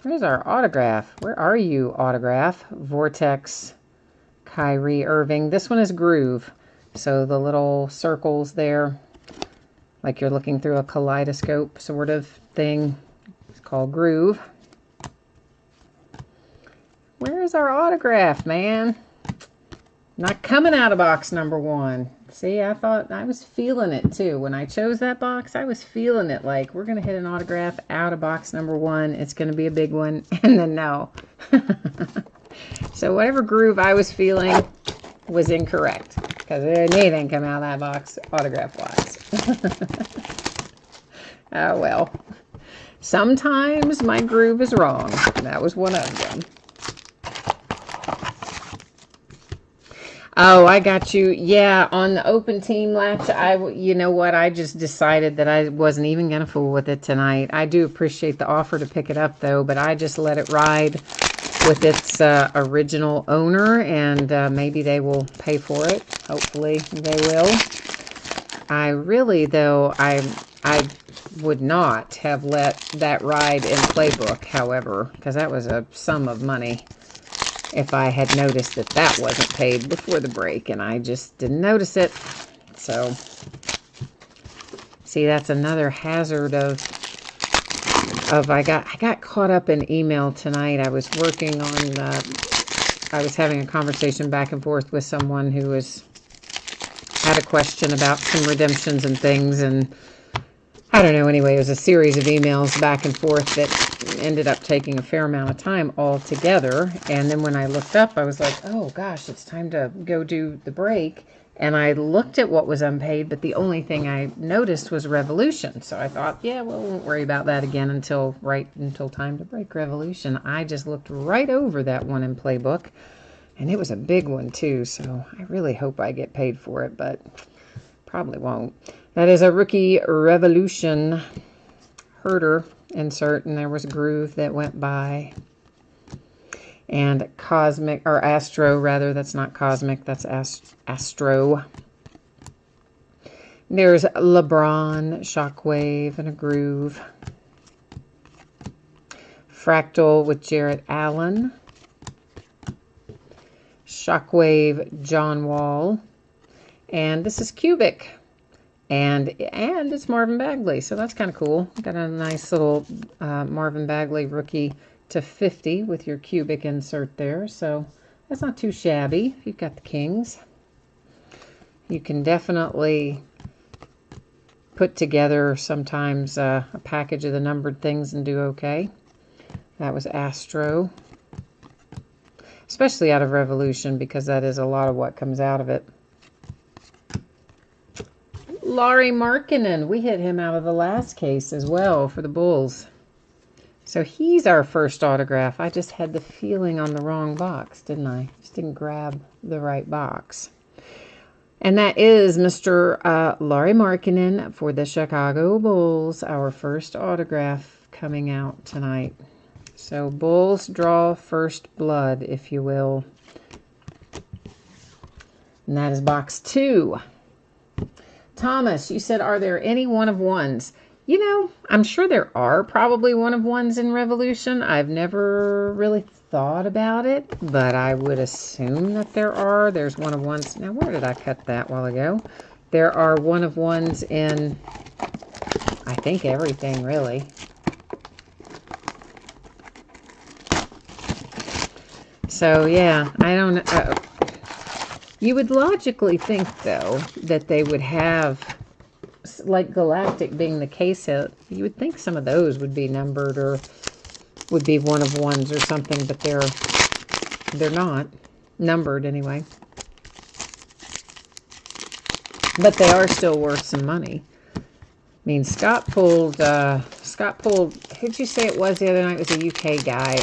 Where's our autograph? Where are you, autograph? Vortex, Kyrie Irving. This one is Groove. So the little circles there, like you're looking through a kaleidoscope sort of thing. Called Groove. Where is our autograph, man? Not coming out of box number 1. See, I thought I was feeling it too. When I chose that box, I was feeling it like we're going to hit an autograph out of box number 1. It's going to be a big one. And then no. So whatever groove I was feeling was incorrect. Because anything come out of that box autograph-wise. Oh, well. Sometimes my groove is wrong. That was one of them. Oh, I got you. Yeah, on the open team latch, you know what? I just decided that I wasn't even going to fool with it tonight. I do appreciate the offer to pick it up, though, but I just let it ride with its original owner, and maybe they will pay for it. Hopefully, they will. I really, though, I would not have let that ride in Playbook, however, because that was a sum of money. If I had noticed that that wasn't paid before the break, and I just didn't notice it. So, see, that's another hazard of I got caught up in email tonight. I was working on, I was having a conversation back and forth with someone who had a question about some redemptions and things, and I don't know, anyway, it was a series of emails back and forth that ended up taking a fair amount of time altogether. And then when I looked up, I was like, oh gosh, it's time to go do the break. And I looked at what was unpaid, but the only thing I noticed was Revolution. So I thought, yeah, well, we won't worry about that again until time to break Revolution. I just looked right over that one in Playbook, and it was a big one too. So I really hope I get paid for it, but probably won't. That is a Rookie Revolution Herder insert, and there was a groove that went by. And Cosmic, or Astro, rather, that's not Cosmic, that's Astro. There's LeBron, Shockwave, and a groove. Fractal with Jarrett Allen. Shockwave, John Wall. And this is Cubic. And it's Marvin Bagley, so that's kind of cool. Got a nice little Marvin Bagley rookie to 50 with your cubic insert there, so that's not too shabby if you've got the Kings. You can definitely put together sometimes a package of the numbered things and do okay. That was Astro, especially out of Revolution, because that is a lot of what comes out of it. Lauri Markkanen, we hit him out of the last case as well for the Bulls. So he's our first autograph. I just had the feeling on the wrong box, didn't I? Just didn't grab the right box. And that is Mr. Lauri Markkanen for the Chicago Bulls, our first autograph coming out tonight. So Bulls draw first blood, if you will. And that is box 2. Thomas, you said, are there any one-of-ones? You know, I'm sure there are probably one-of-ones in Revolution. I've never really thought about it, but I would assume that there are. There's one-of-ones. Now, where did I cut that while ago? There are one-of-ones in, I think, everything, really. So, yeah, I don't know. You would logically think, though, that they would have, like Galactic being the case hit, you would think some of those would be numbered or would be one-of-ones or something, but they're not numbered anyway. But they are still worth some money. I mean, Scott pulled, who'd you say it was the other night? It was a UK guy.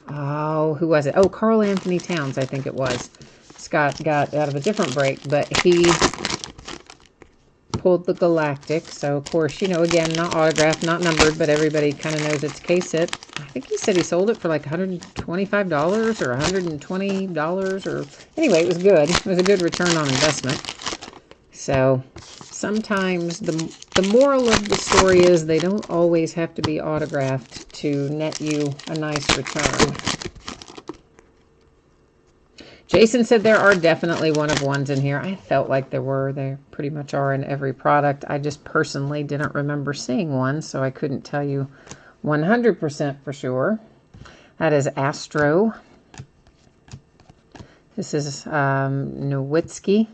Oh, who was it? Oh, Carl Anthony Towns, I think it was. Scott got out of a different break, but he pulled the Galactic. So, of course, you know, again, not autographed, not numbered, but everybody kind of knows it's case hit. I think he said he sold it for like $125 or $120 or... Anyway, it was good. It was a good return on investment. So, sometimes the moral of the story is they don't always have to be autographed to net you a nice return. Jason said there are definitely one-of-ones in here. I felt like there were. There pretty much are in every product. I just personally didn't remember seeing one, so I couldn't tell you 100% for sure. That is Astro. This is Nowitzki,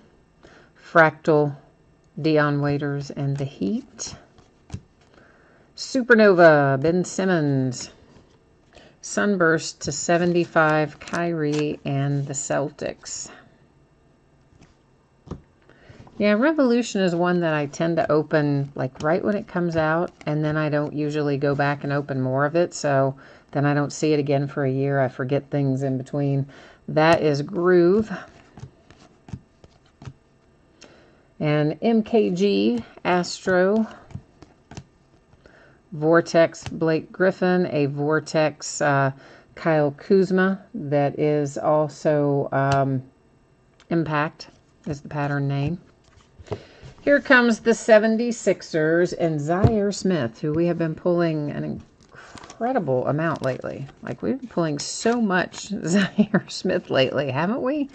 Fractal, Dion Waiters, and the Heat. Supernova, Ben Simmons. Sunburst to 75, Kyrie and the Celtics. Yeah, Revolution is one that I tend to open like right when it comes out, and then I don't usually go back and open more of it, so then I don't see it again for a year. I forget things in between. That is Groove. And MKG Astro, Vortex Blake Griffin, a Vortex Kyle Kuzma that is also Impact is the pattern name. Here comes the 76ers and Zaire Smith, who we have been pulling an incredible amount lately. Like, we've been pulling so much Zaire Smith lately, haven't we?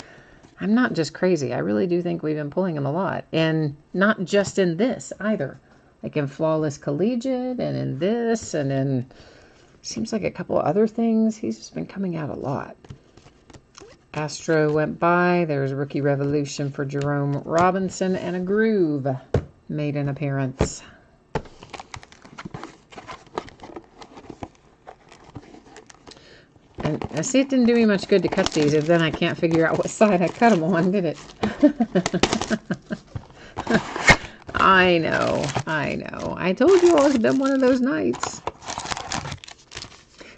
I'm not just crazy. I really do think we've been pulling him a lot. And not just in this either. Like in Flawless Collegiate and in this and in, seems like a couple other things. He's just been coming out a lot. Astro went by. There's Rookie Revolution for Jerome Robinson, and a Groove made an appearance. And I see it didn't do me much good to cut these if then I can't figure out what side I cut them on, did it? I know. I told you all it's been one of those nights.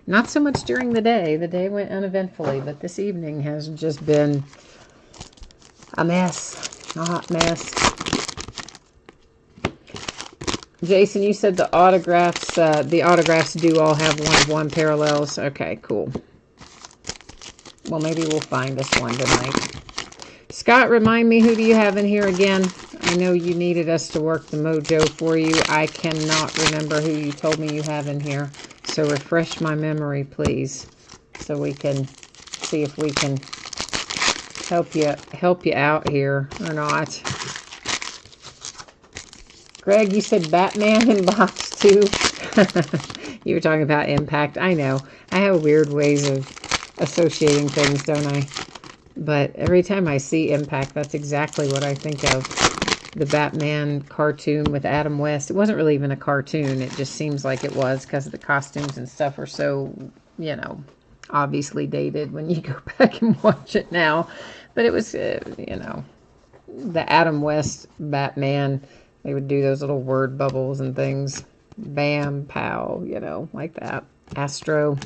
Not so much during the day. The day went uneventfully, but this evening has just been a mess. A hot mess. Jason, you said the autographs do all have 1-of-1 parallels. Okay, cool. Well, maybe we'll find us one tonight. Scott, remind me, who do you have in here again? I know you needed us to work the mojo for you. I cannot remember who you told me you have in here. So refresh my memory, please, so we can see if we can help you out here or not. Greg, you said Batman in box 2. You were talking about Impact. I know. I have weird ways of associating things, don't I? But every time I see Impact, that's exactly what I think of. The Batman cartoon with Adam West. It wasn't really even a cartoon. It just seems like it was because the costumes and stuff are so, you know, obviously dated when you go back and watch it now. But it was, you know, the Adam West Batman. They would do those little word bubbles and things. Bam, pow, you know, like that. Astro.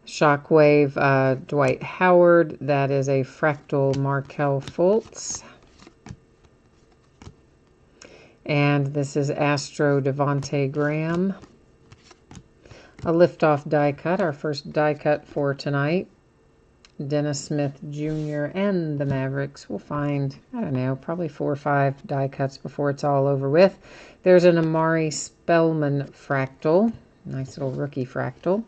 Shockwave, Dwight Howard. That is a Fractal Markel Fultz. And this is Astro Devontae Graham. A Liftoff die cut, our first die cut for tonight. Dennis Smith Jr. and the Mavericks. We'll find, I don't know, probably 4 or 5 die cuts before it's all over with. There's an Amari Spellman fractal. Nice little rookie fractal.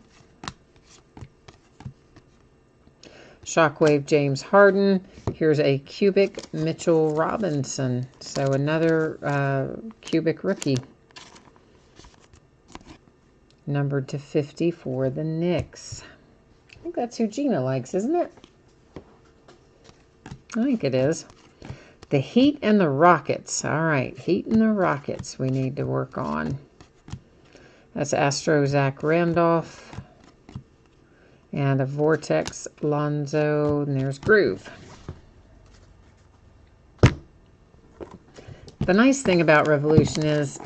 Shockwave James Harden. Here's a cubic Mitchell Robinson. So another cubic rookie. Numbered to 50 for the Knicks. I think that's who Gina likes, isn't it? I think it is. The Heat and the Rockets. All right, Heat and the Rockets we need to work on. That's Astro Zach Randolph. And a Vortex Lonzo. And there's Groove. The nice thing about Revolution is,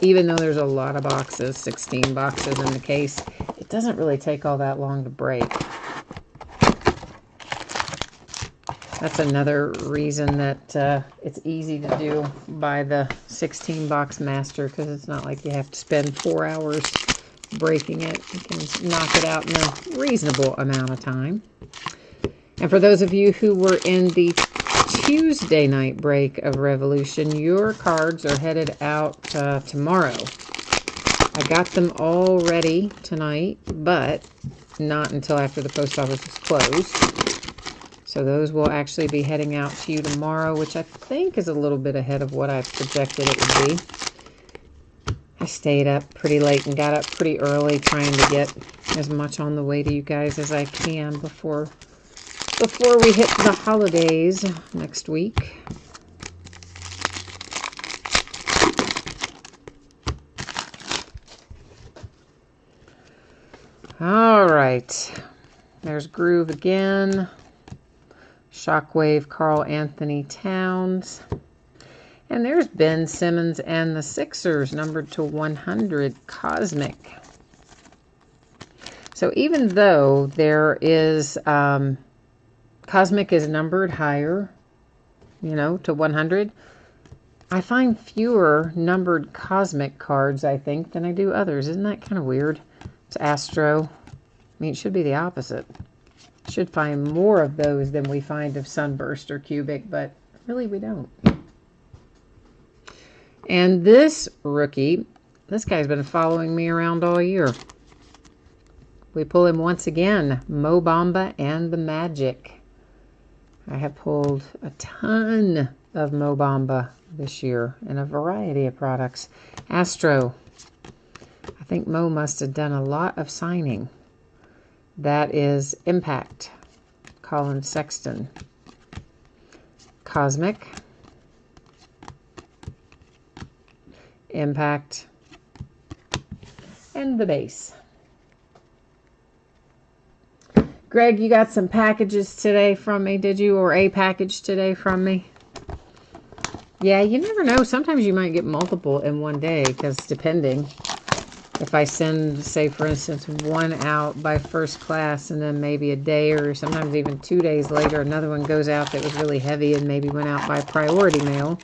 even though there's a lot of boxes, 16 boxes in the case, it doesn't really take all that long to break. That's another reason that it's easy to do by the 16 box master, because it's not like you have to spend 4 hours breaking it. You can knock it out in a reasonable amount of time. And for those of you who were in the Tuesday night break of Revolution, your cards are headed out tomorrow. I got them all ready tonight, but not until after the post office is closed. So those will actually be heading out to you tomorrow, which I think is a little bit ahead of what I projected it would be. I stayed up pretty late and got up pretty early trying to get as much on the way to you guys as I can before we hit the holidays next week. All right. There's Groove again. Shockwave Karl Anthony Towns. And there's Ben Simmons and the Sixers, numbered to 100, Cosmic. So even though there is, Cosmic is numbered higher you know, to 100. I find fewer numbered cosmic cards, I think, than I do others. Isn't that kind of weird? It's Astro. I mean, it should be the opposite. Should find more of those than we find of Sunburst or Cubic, but really we don't. And this rookie, this guy's been following me around all year. We pull him once again, Mo Bamba and the Magic. I have pulled a ton of Mo Bamba this year in a variety of products. Astro. I think Mo must have done a lot of signing. That is Impact. Colin Sexton. Cosmic. Impact. And the base. Greg, you got some packages today from me, did you? Or a package today from me? Yeah, you never know. Sometimes you might get multiple in one day, because depending. If I send, say, for instance, one out by first class, and then maybe a day or sometimes even 2 days later, another one goes out that was really heavy and maybe went out by priority mail,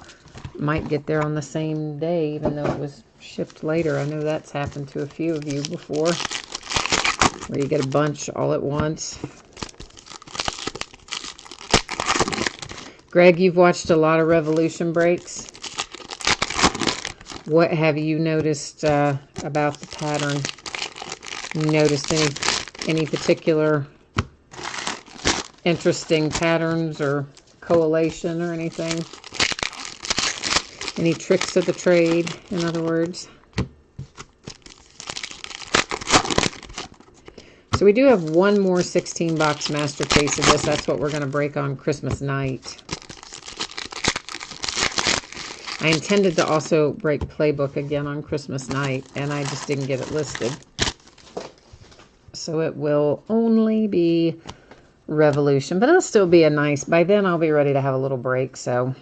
might get there on the same day, even though it was shipped later. I know that's happened to a few of you before, where you get a bunch all at once. Greg, you've watched a lot of Revolution breaks. What have you noticed about the pattern? Noticed any particular interesting patterns or correlation or anything? Any tricks of the trade, in other words? So we do have one more 16-box master case of this. That's what we're going to break on Christmas night. I intended to also break Playbook again on Christmas night, and I just didn't get it listed. So it will only be Revolution, but it'll still be a nice, by then I'll be ready to have a little break, so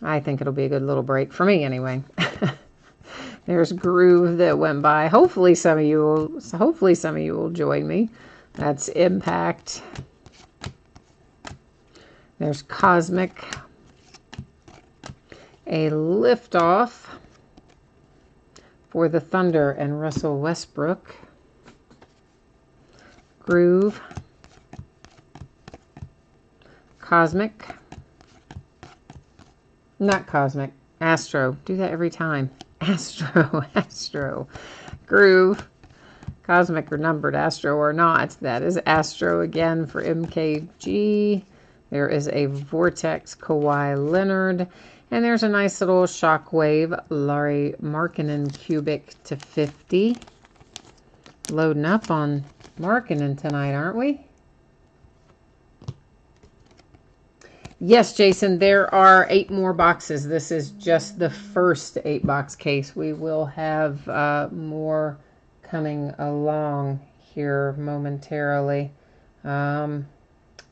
I think it'll be a good little break for me anyway. There's Groove that went by. Hopefully some of you will join me. That's Impact. There's Cosmic. A Liftoff for the Thunder and Russell Westbrook. Groove. Cosmic. Not Cosmic. Astro. Do that every time. Astro. Groove. Cosmic or numbered, Astro or not. That is Astro again for MKG. There is a Vortex Kawhi Leonard. And there's a nice little Shockwave Larry Markkinen Cubic to 50. Loading up on Markkinen tonight, aren't we? Yes, Jason, there are 8 more boxes. This is just the first 8-box case. We will have more coming along here momentarily.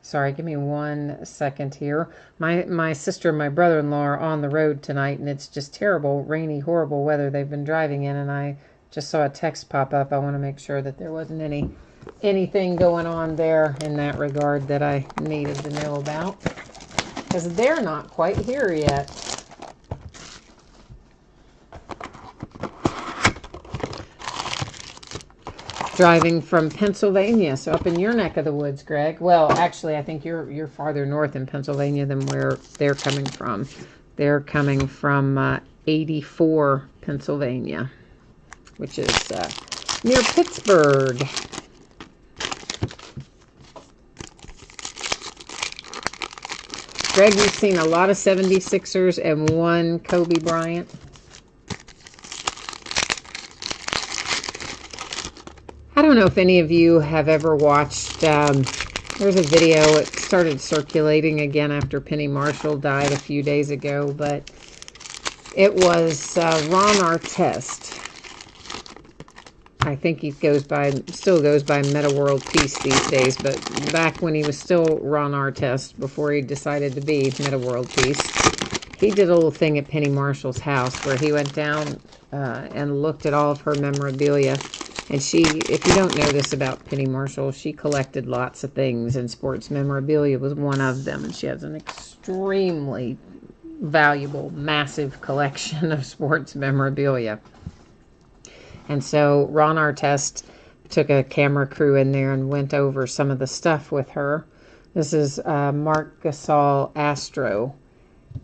Sorry, give me 1 second here. My sister and my brother-in-law are on the road tonight, and it's just terrible, rainy, horrible weather they've been driving in, and I just saw a text pop up. I want to make sure that there wasn't anything going on there in that regard that I needed to know about, because they're not quite here yet. Driving from Pennsylvania, so up in your neck of the woods, Greg. Well, actually, I think you're farther north in Pennsylvania than where they're coming from. They're coming from 84, Pennsylvania, which is near Pittsburgh. Greg, you've seen a lot of 76ers and 1 Kobe Bryant. I don't know if any of you have ever watched, there's a video, it started circulating again after Penny Marshall died a few days ago, but it was Ron Artest. I think he still goes by Meta World Peace these days, but back when he was still Ron Artest, before he decided to be Meta World Peace, he did a little thing at Penny Marshall's house where he went down and looked at all of her memorabilia. And she, if you don't know this about Penny Marshall, she collected lots of things, and sports memorabilia was one of them. And she has an extremely valuable, massive collection of sports memorabilia. And so Ron Artest took a camera crew in there and went over some of the stuff with her. This is Marc Gasol Astro.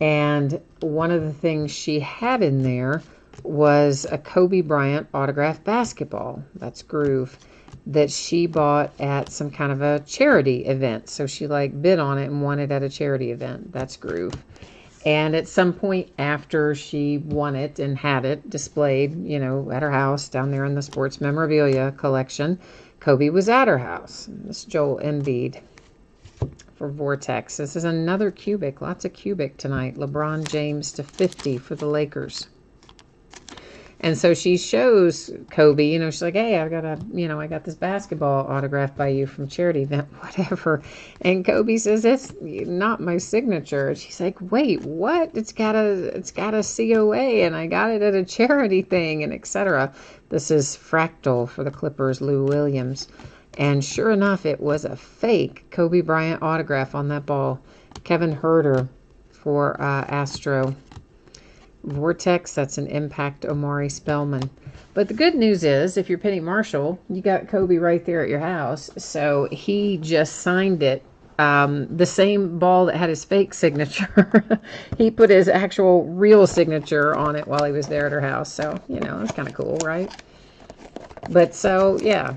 And one of the things she had in there was a Kobe Bryant autographed basketball. That's Groove. That she bought at some kind of a charity event. So she like bid on it and won it at a charity event. That's Groove. And at some point after she won it and had it displayed, you know, at her house down there in the sports memorabilia collection, Kobe was at her house. This is Joel Embiid for Vortex. This is another cubic. Lots of cubic tonight. LeBron James to 50 for the Lakers. And so she shows Kobe, you know, she's like, hey, I got this basketball autographed by you from charity event, whatever. And Kobe says, it's not my signature. And she's like, wait, what? It's got a COA, and I got it at a charity thing, and etc. This is Fractal for the Clippers, Lou Williams. And sure enough, it was a fake Kobe Bryant autograph on that ball. Kevin Herter for Astro. Vortex, that's an Impact Omari Spellman. But the good news is, if you're Penny Marshall, you got Kobe right there at your house. So he just signed it. The same ball that had his fake signature. He put his actual real signature on it while he was there at her house. So, you know, that's kind of cool, right? But so, yeah,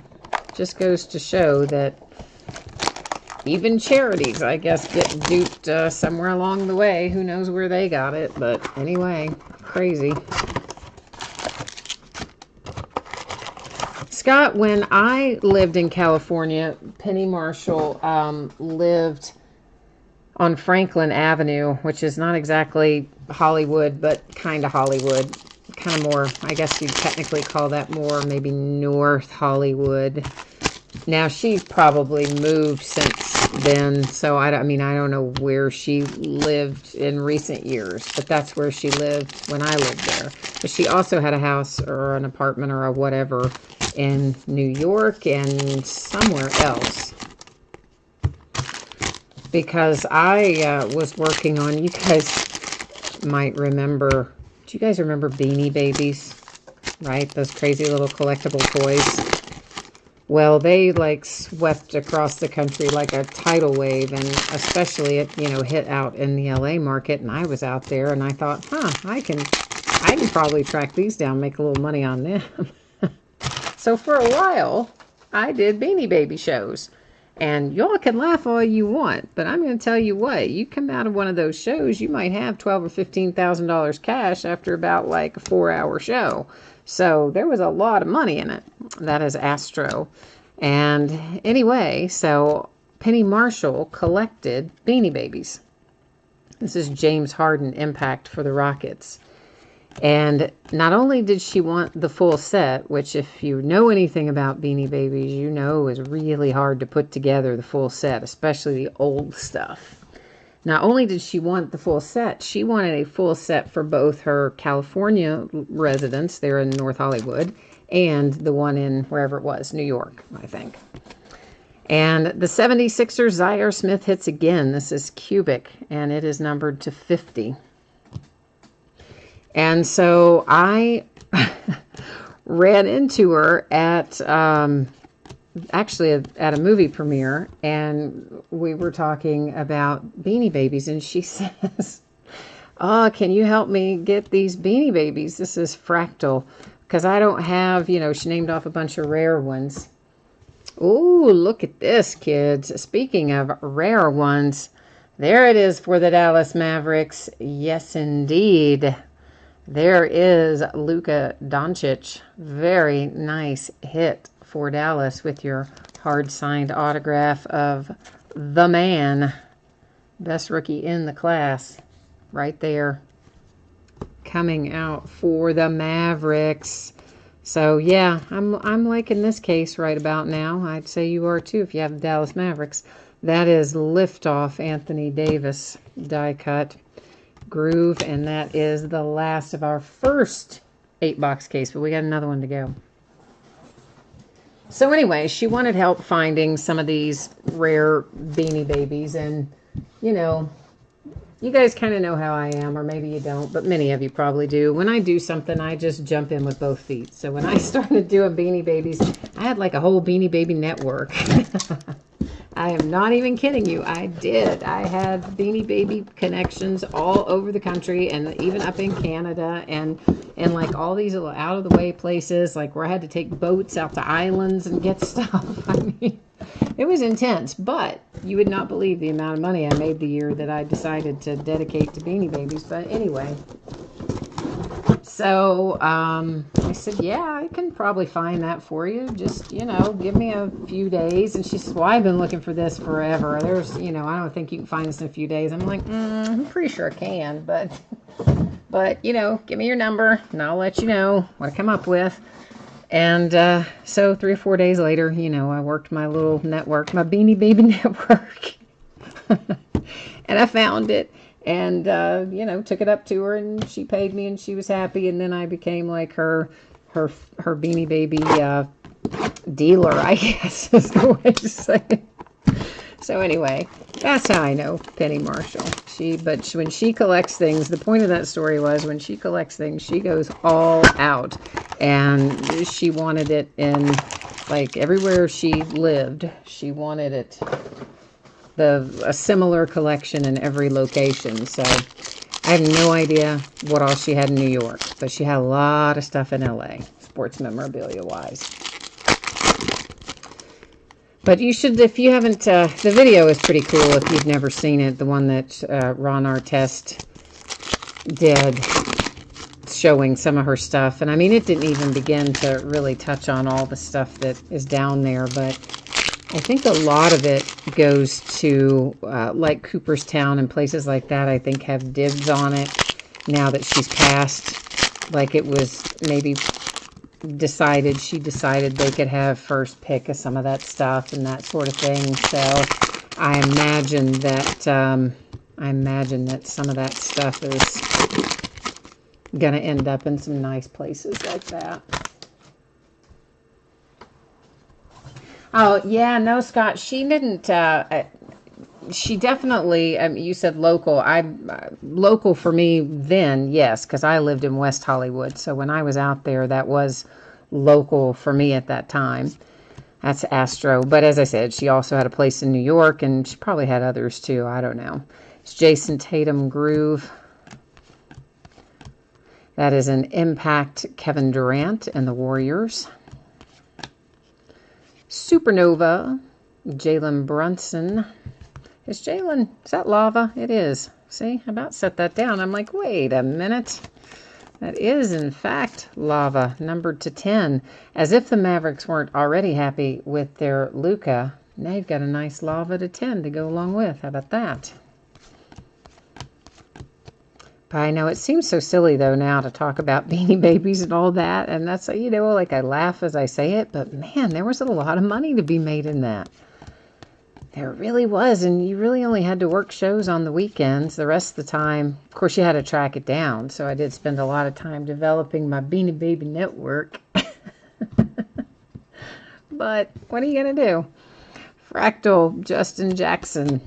just goes to show that even charities, I guess, get duped somewhere along the way. Who knows where they got it, but anyway, crazy. Scott, when I lived in California, Penny Marshall lived on Franklin Avenue, which is not exactly Hollywood, but kind of Hollywood. Kind of more, I guess you'd technically call that more maybe North Hollywood. Now, she's probably moved since then, so I don't know where she lived in recent years, but that's where she lived when I lived there. But she also had a house or an apartment or a whatever in New York and somewhere else. Because I was working on, you guys might remember, do you guys remember Beanie Babies? Right? Those crazy little collectible toys. Well, they like swept across the country like a tidal wave, and especially it, you know, hit out in the LA market. And I was out there, and I thought, I can probably track these down, make a little money on them. So for a while, I did Beanie Baby shows, and y'all can laugh all you want, but I'm going to tell you what: you come out of one of those shows, you might have $12,000 or $15,000 cash after about like a 4-hour show. So there was a lot of money in it. That is Astro. And anyway, so Penny Marshall collected Beanie Babies. This is James Harden Impact for the Rockets. And not only did she want the full set, which if you know anything about Beanie Babies, you know is really hard to put together the full set, especially the old stuff. Not only did she want the full set, she wanted a full set for both her California residence there in North Hollywood and the one in wherever it was, New York, I think. And the 76ers, Zaire Smith hits again. This is cubic, and it is numbered to 50. And so I ran into her at actually at a movie premiere, and we were talking about Beanie Babies, and she says, can you help me get these Beanie Babies? This is Fractal, because I don't have, you know, she named off a bunch of rare ones. Oh, look at this, kids. Speaking of rare ones, there it is for the Dallas Mavericks. Yes, indeed. There is Luka Doncic. Very nice hit for Dallas with your hard-signed autograph of the man. Best rookie in the class. Right there. Coming out for the Mavericks. So, yeah, I'm liking this case right about now. I'd say you are too if you have the Dallas Mavericks. That is Liftoff Anthony Davis die cut. Groove, and that is the last of our first 8-box case, but we got another one to go. So anyway, she wanted help finding some of these rare Beanie Babies, and you know, you guys kind of know how I am, or maybe you don't, but many of you probably do. When I do something, I just jump in with both feet. So when I started doing Beanie Babies, I had like a whole Beanie Baby network. I am not even kidding you. I did. I had Beanie Baby connections all over the country, and even up in Canada, and like all these little out of the way places, like where I had to take boats out to islands and get stuff. I mean, it was intense, but you would not believe the amount of money I made the year that I decided to dedicate to Beanie Babies. But anyway, so I said, yeah, I can probably find that for you. Just, you know, give me a few days. And she said, well, I've been looking for this forever. There's, you know, I don't think you can find this in a few days. I'm like, I'm pretty sure I can, but, you know, give me your number and I'll let you know what I come up with. And so 3 or 4 days later, you know, I worked my little network, my Beanie Baby network, and I found it. And, you know, took it up to her, and she paid me, and she was happy. And then I became like her Beanie Baby dealer, I guess is the way to say it. So anyway, that's how I know Penny Marshall. But when she collects things, the point of that story was when she collects things, she goes all out. And she wanted it in, like, everywhere she lived, she wanted it. A similar collection in every location. So I have no idea what all she had in New York, but she had a lot of stuff in LA, sports memorabilia wise. But you should, if you haven't, the video is pretty cool if you've never seen it, the one that Ron Artest did showing some of her stuff. And I mean, it didn't even begin to really touch on all the stuff that is down there, but I think a lot of it goes to, like Cooperstown and places like that, I think have dibs on it now that she's passed. Like it was maybe she decided they could have first pick of some of that stuff and that sort of thing. So I imagine that some of that stuff is going to end up in some nice places like that. Oh, yeah, no, Scott, she didn't, she definitely, you said local. Local for me then, yes, because I lived in West Hollywood. So when I was out there, that was local for me at that time. That's Astro. But as I said, she also had a place in New York, and she probably had others too. I don't know. It's Jason Tatum Groove. That is an Impact Kevin Durant and the Warriors. Supernova, Jalen Brunson. Is that lava? It is. See, I about set that down. I'm like, wait a minute. That is, in fact, lava, numbered to 10. As if the Mavericks weren't already happy with their Luka. Now you've got a nice lava to 10 to go along with. How about that? But I know it seems so silly, though, now to talk about Beanie Babies and all that. And that's, you know, like I laugh as I say it. But, man, there was a lot of money to be made in that. There really was. And you really only had to work shows on the weekends. The rest of the time, of course, you had to track it down. So I did spend a lot of time developing my Beanie Baby network. But what are you going to do? Fractal, Justin Jackson.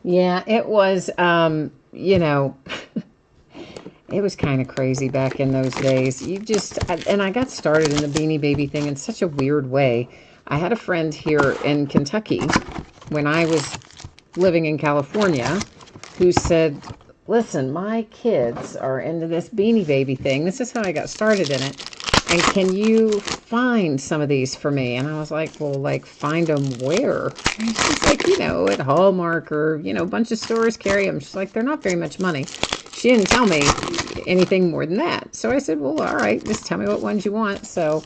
Yeah, it was, you know, it was kind of crazy back in those days. And I got started in the Beanie Baby thing in such a weird way. I had a friend here in Kentucky when I was living in California who said, listen, my kids are into this Beanie Baby thing. This is how I got started in it. And can you find some of these for me? And I was like, well, like, find them where? And she's like, you know, at Hallmark or, you know, a bunch of stores carry them. She's like, they're not very much money. She didn't tell me anything more than that. So I said, well, all right, just tell me what ones you want. So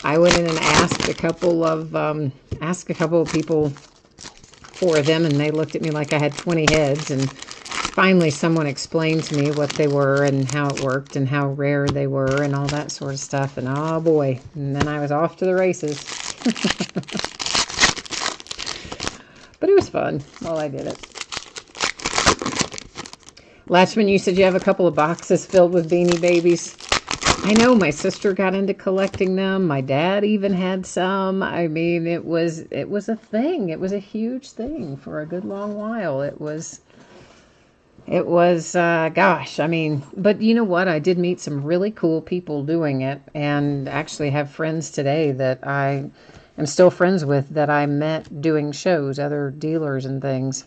I went in and asked a couple of people for them, and they looked at me like I had 20 heads. And finally someone explained to me what they were and how it worked and how rare they were and all that sort of stuff. And oh boy, and then I was off to the races. But it was fun while I did it. Latchman, you said you have a couple of boxes filled with Beanie Babies. I know my sister got into collecting them. My dad even had some. I mean, it was a thing. It was a huge thing for a good long while. It was, gosh, I mean, but you know what? I did meet some really cool people doing it, and actually have friends today that I am still friends with that I met doing shows, other dealers and things.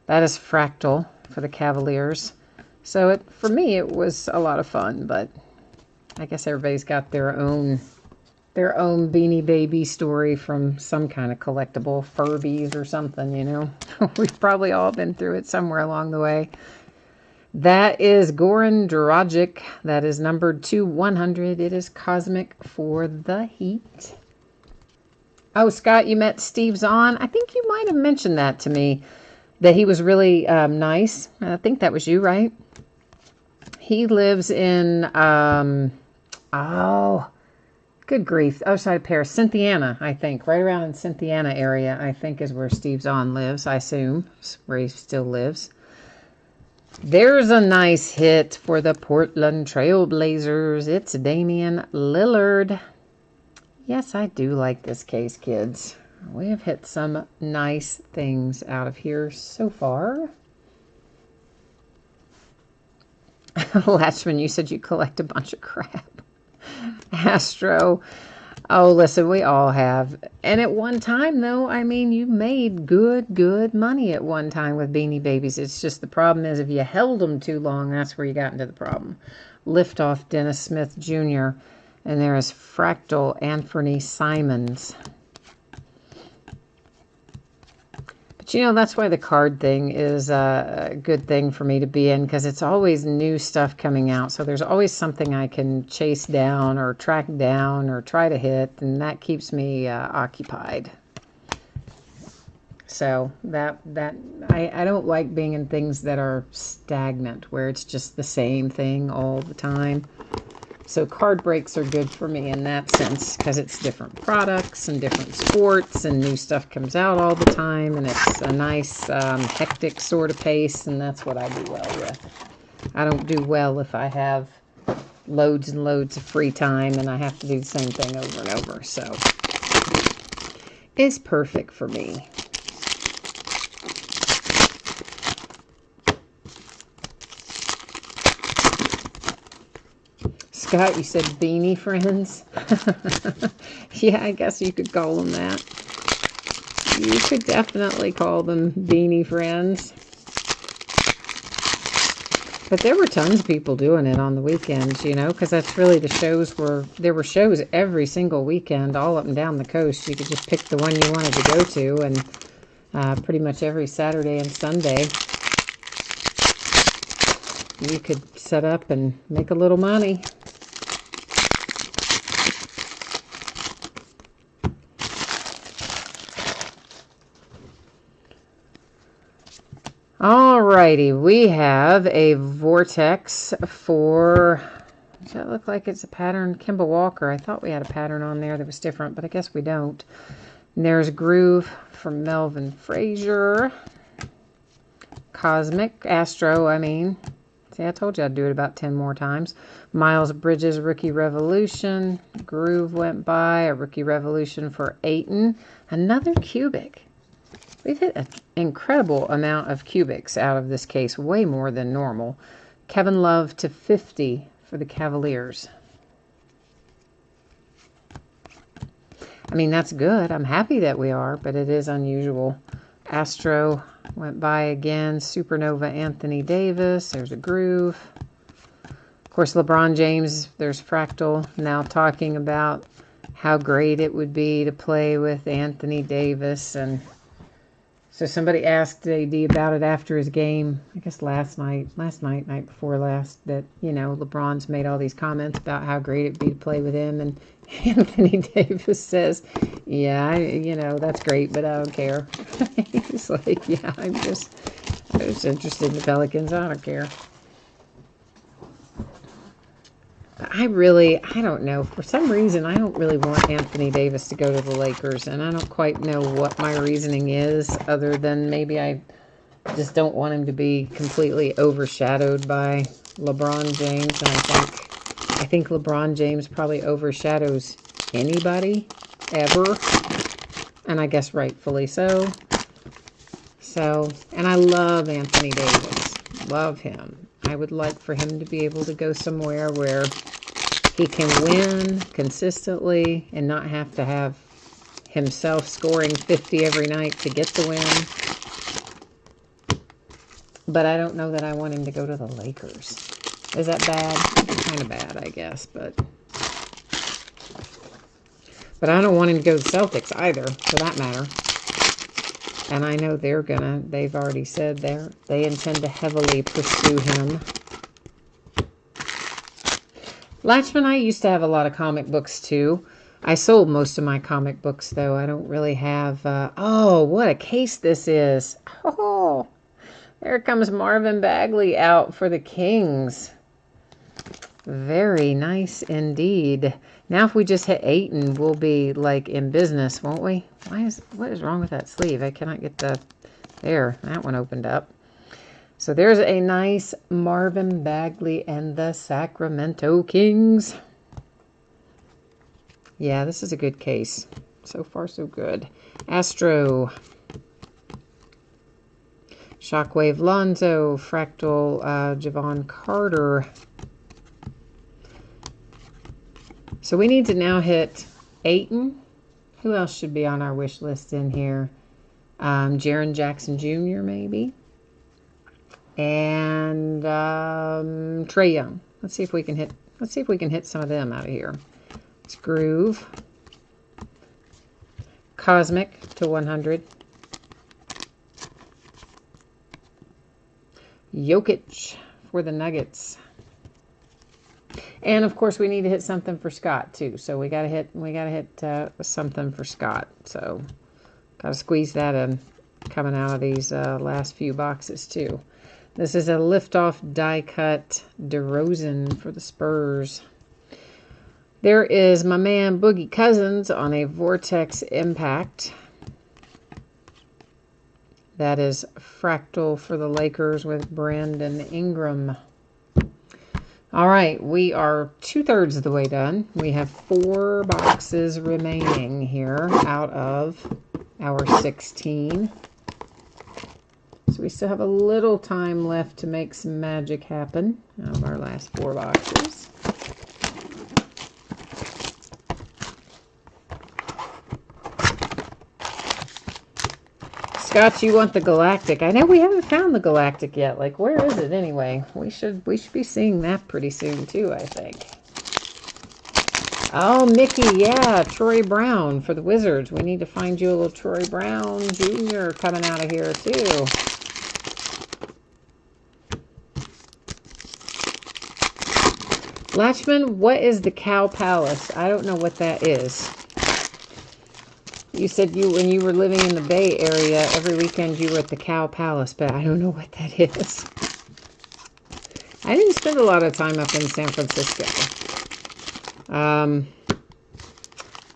That is Fractal for the Cavaliers. So for me, it was a lot of fun, but I guess everybody's got their own Beanie Baby story from some kind of collectible, Furbies or something, you know. We've probably all been through it somewhere along the way. That is Goran Dragic. That is numbered to 100. It is Cosmic for the Heat. Oh, Scott, you met Steve Zahn. I think you might have mentioned that to me, that he was really nice. I think that was you, right? He lives in... oh, good grief. Other side of Paris. Cynthiana, I think. Right around in Cynthiana area, I think, is where Steve Zahn lives, I assume. Where he still lives. There's a nice hit for the Portland Trail Blazers. It's Damian Lillard. Yes, I do like this case, kids. We have hit some nice things out of here so far. Latchman, you said you collect a bunch of crap. Astro. Oh, listen, we all have. And at one time, though, I mean, you made good money at one time with Beanie Babies. It's just the problem is if you held them too long, that's where you got into the problem. Liftoff Dennis Smith Jr. And there is Fractal Anthony Simons. You know, that's why the card thing is a good thing for me to be in, because it's always new stuff coming out. So there's always something I can chase down or track down or try to hit, and that keeps me occupied. So I don't like being in things that are stagnant, where it's just the same thing all the time. So card breaks are good for me in that sense, because it's different products and different sports and new stuff comes out all the time, and it's a nice hectic sort of pace, and that's what I do well with. I don't do well if I have loads and loads of free time and I have to do the same thing over and over. So it's perfect for me. Scott, you said beanie friends? Yeah, I guess you could call them that. You could definitely call them beanie friends. But there were tons of people doing it on the weekends, you know, because that's really the shows there were shows every single weekend all up and down the coast. You could just pick the one you wanted to go to, and pretty much every Saturday and Sunday you could set up and make a little money. Alrighty, we have a vortex for, does that look like it's a pattern? Kimba Walker. I thought we had a pattern on there that was different, but I guess we don't. And there's Groove from Melvin Frazier. Cosmic, Astro, I mean. See, I told you I'd do it about 10 more times. Miles Bridges, Rookie Revolution. Groove went by, a Rookie Revolution for Ayton. Another cubic. We've hit an incredible amount of cubics out of this case, way more than normal. Kevin Love to 50 for the Cavaliers. I mean, that's good. I'm happy that we are, but it is unusual. Astro went by again. Supernova Anthony Davis. There's a Groove. Of course, LeBron James, there's Fractal now talking about how great it would be to play with Anthony Davis. And so somebody asked AD about it after his game, I guess night before last, that, you know, LeBron's made all these comments about how great it'd be to play with him. And Anthony Davis says, yeah, you know, that's great, but I don't care. He's like, yeah, I was interested in the Pelicans. I don't care. I don't know. For some reason, I don't really want Anthony Davis to go to the Lakers, and I don't quite know what my reasoning is, other than maybe I Just don't want him to be completely overshadowed by LeBron James. And I think LeBron James probably overshadows anybody ever. And I guess rightfully so. And I love Anthony Davis. Love him. I would like for him to be able to go somewhere where he can win consistently and not have to have himself scoring 50 every night to get the win. But I don't know that I want him to go to the Lakers. Is that bad? Kind of bad, I guess. But I don't want him to go to the Celtics either, for that matter. And I know they've already said they intend to heavily pursue him. Latchman, I used to have a lot of comic books too. I sold most of my comic books though. I don't really have, oh, what a case this is. Oh, there comes Marvin Bagley out for the Kings. Very nice indeed. Now if we just hit 8 and we'll be like in business, won't we? What is wrong with that sleeve? I cannot get there, that one opened up. So there's a nice Marvin Bagley and the Sacramento Kings. Yeah, this is a good case. So far, so good. Astro. Shockwave Lonzo. Fractal Javon Carter. So we need to now hit Ayton. Who else should be on our wish list in here? Jaren Jackson Jr. maybe. And Trae Young. Let's see if we can hit some of them out of here. It's Groove. Cosmic to 100. Jokic for the Nuggets. And of course we need to hit something for Scott too. So we gotta hit something for Scott. So gotta squeeze that in coming out of these last few boxes too. This is a lift-off die-cut DeRozan for the Spurs. There is my man Boogie Cousins on a Vortex Impact. That is Fractal for the Lakers with Brandon Ingram. All right, we are 2/3 of the way done. We have 4 boxes remaining here out of our 16. So we still have a little time left to make some magic happen out of our last 4 boxes. Scott, you want the Galactic. I know we haven't found the Galactic yet. Like, where is it anyway? We should be seeing that pretty soon too, I think. Oh, Mickey, yeah, Troy Brown for the Wizards. We need to find you a little Troy Brown Jr. coming out of here too. Latchman, what is the Cow Palace? I don't know what that is. You said when you were living in the Bay Area, every weekend you were at the Cow Palace, but I don't know what that is. I didn't spend a lot of time up in San Francisco.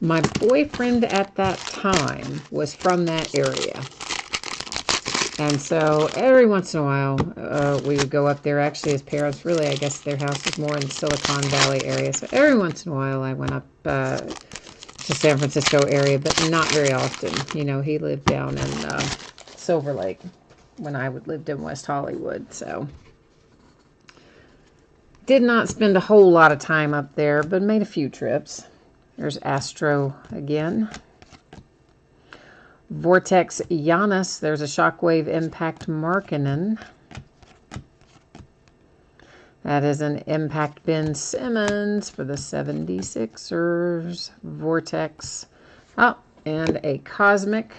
My boyfriend at that time was from that area. And so every once in a while, we would go up there. Actually, his parents, really, I guess their house was more in the Silicon Valley area. So every once in a while, I went up to San Francisco area, but not very often. You know, he lived down in Silver Lake when I lived in West Hollywood. So did not spend a whole lot of time up there, but made a few trips. There's Astro again. Vortex Giannis. There's a Shockwave Impact Markkanen. That is an Impact Ben Simmons for the 76ers. Vortex. Oh, and a Cosmic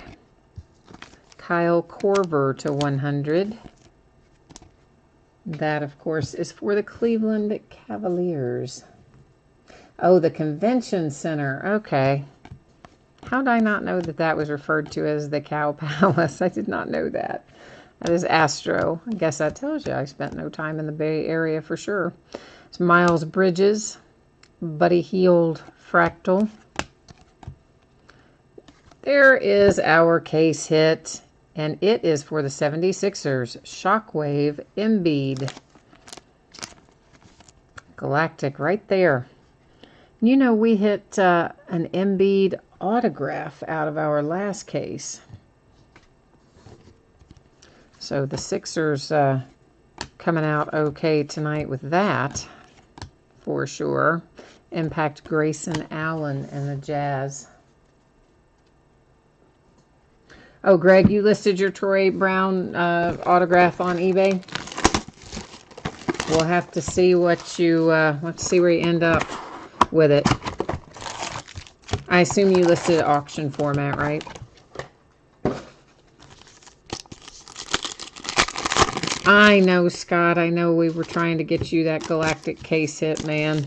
Kyle Korver to 100. That, of course, is for the Cleveland Cavaliers. Oh, the Convention Center. Okay. How did I not know that that was referred to as the Cow Palace? I did not know that. That is Astro. I guess that tells you I spent no time in the Bay Area for sure. It's Miles Bridges, Buddy Hield Fractal. There is our case hit. And it is for the 76ers. Shockwave Embiid. Galactic right there. You know, we hit an Embiid autograph out of our last case. So the Sixers coming out okay tonight with that, for sure. Impact Grayson Allen and the Jazz. Oh, Greg, you listed your Troy Brown autograph on eBay. We'll have to see what you let's see where you end up with it. I assume you listed auction format, right? I know, Scott. I know we were trying to get you that Galactic case hit, man.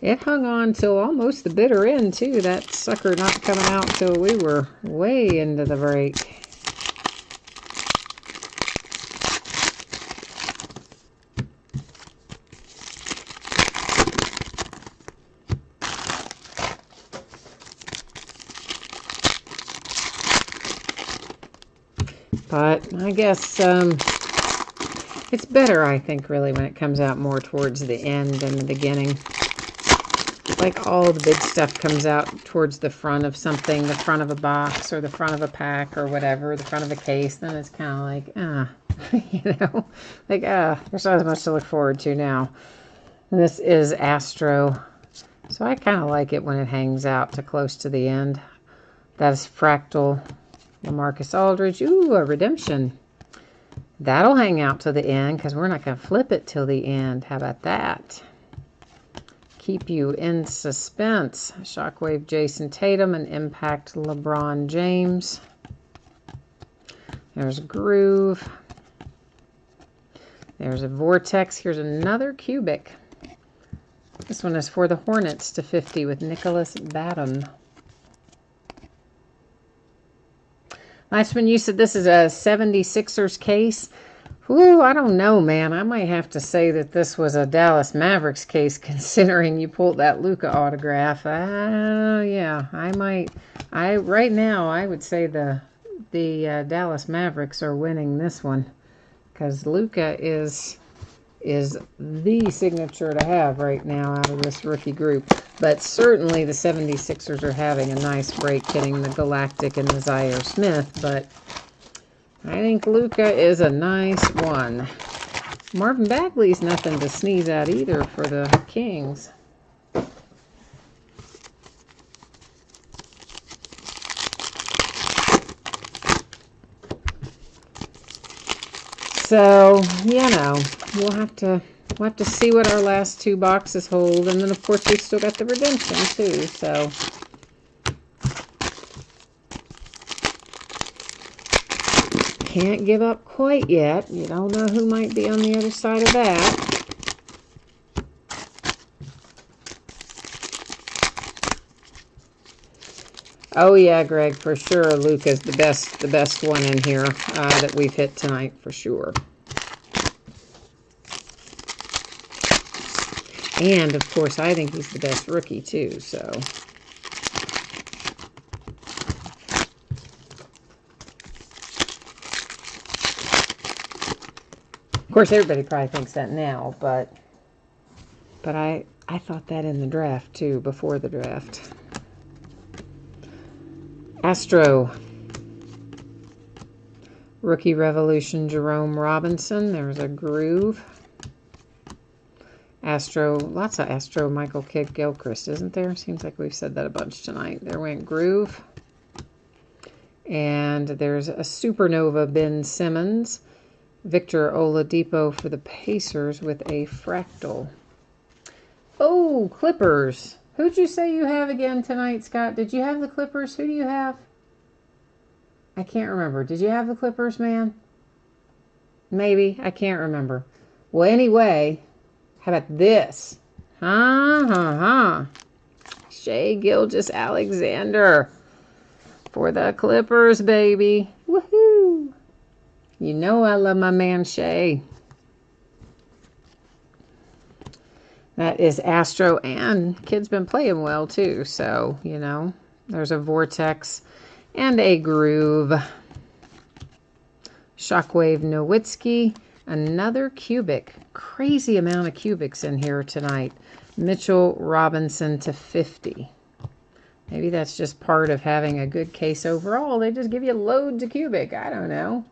It hung on till almost the bitter end, too. That sucker not coming out till we were way into the break. But I guess it's better, I think, really, when it comes out more towards the end than the beginning. Like all the big stuff comes out towards the front of something, the front of a box or the front of a pack or whatever, the front of a case, then it's kind of like, you know, like, there's not as much to look forward to now. And this is Astro. So I kind of like it when it hangs out to close to the end. That is Fractal. LaMarcus Aldridge. Ooh, a redemption. That'll hang out to the end because we're not going to flip it till the end. How about that? Keep you in suspense. Shockwave Jason Tatum and Impact LeBron James. There's a Groove. There's a Vortex. Here's another Cubic. This one is for the Hornets to 50 with Nicholas Batum. Nice when you said this is a 76ers case. Ooh, I don't know, man. I might have to say that this was a Dallas Mavericks case, considering you pulled that Luka autograph. Yeah, I might. Right now, I would say the Dallas Mavericks are winning this one, because Luka is the signature to have right now out of this rookie group. But certainly the 76ers are having a nice break getting the Galactic and the Zaire Smith, but I think Luka is a nice one. Marvin Bagley's nothing to sneeze at either for the Kings. So, you know, we'll have to see what our last two boxes hold, and then of course we've still got the redemption too, so can't give up quite yet. You don't know who might be on the other side of that. Oh yeah, Greg, for sure Luka's the best one in here that we've hit tonight, for sure. And of course I think he's the best rookie too, so of course, everybody probably thinks that now, but I thought that in the draft, too, before the draft. Astro. Rookie Revolution, Jerome Robinson. There's a Groove. Astro, lots of Astro, Michael Kidd-Gilchrist, isn't there? Seems like we've said that a bunch tonight. There went Groove. And there's a Supernova, Ben Simmons. Victor Oladipo for the Pacers with a Fractal. Oh, Clippers. Who'd you say you have again tonight, Scott? Did you have the Clippers? Who do you have? I can't remember. Did you have the Clippers, man? Maybe. I can't remember. Well, anyway, how about this? Shai Gilgeous-Alexander for the Clippers, baby. Woohoo! You know I love my man Shai. That is Astro, and kid's been playing well too, so, you know, there's a Vortex. and a Groove. Shockwave Nowitzki, another cubic. Crazy amount of cubics in here tonight. Mitchell Robinson to 50. Maybe that's just part of having a good case overall. They just give you loads of cubic. I don't know.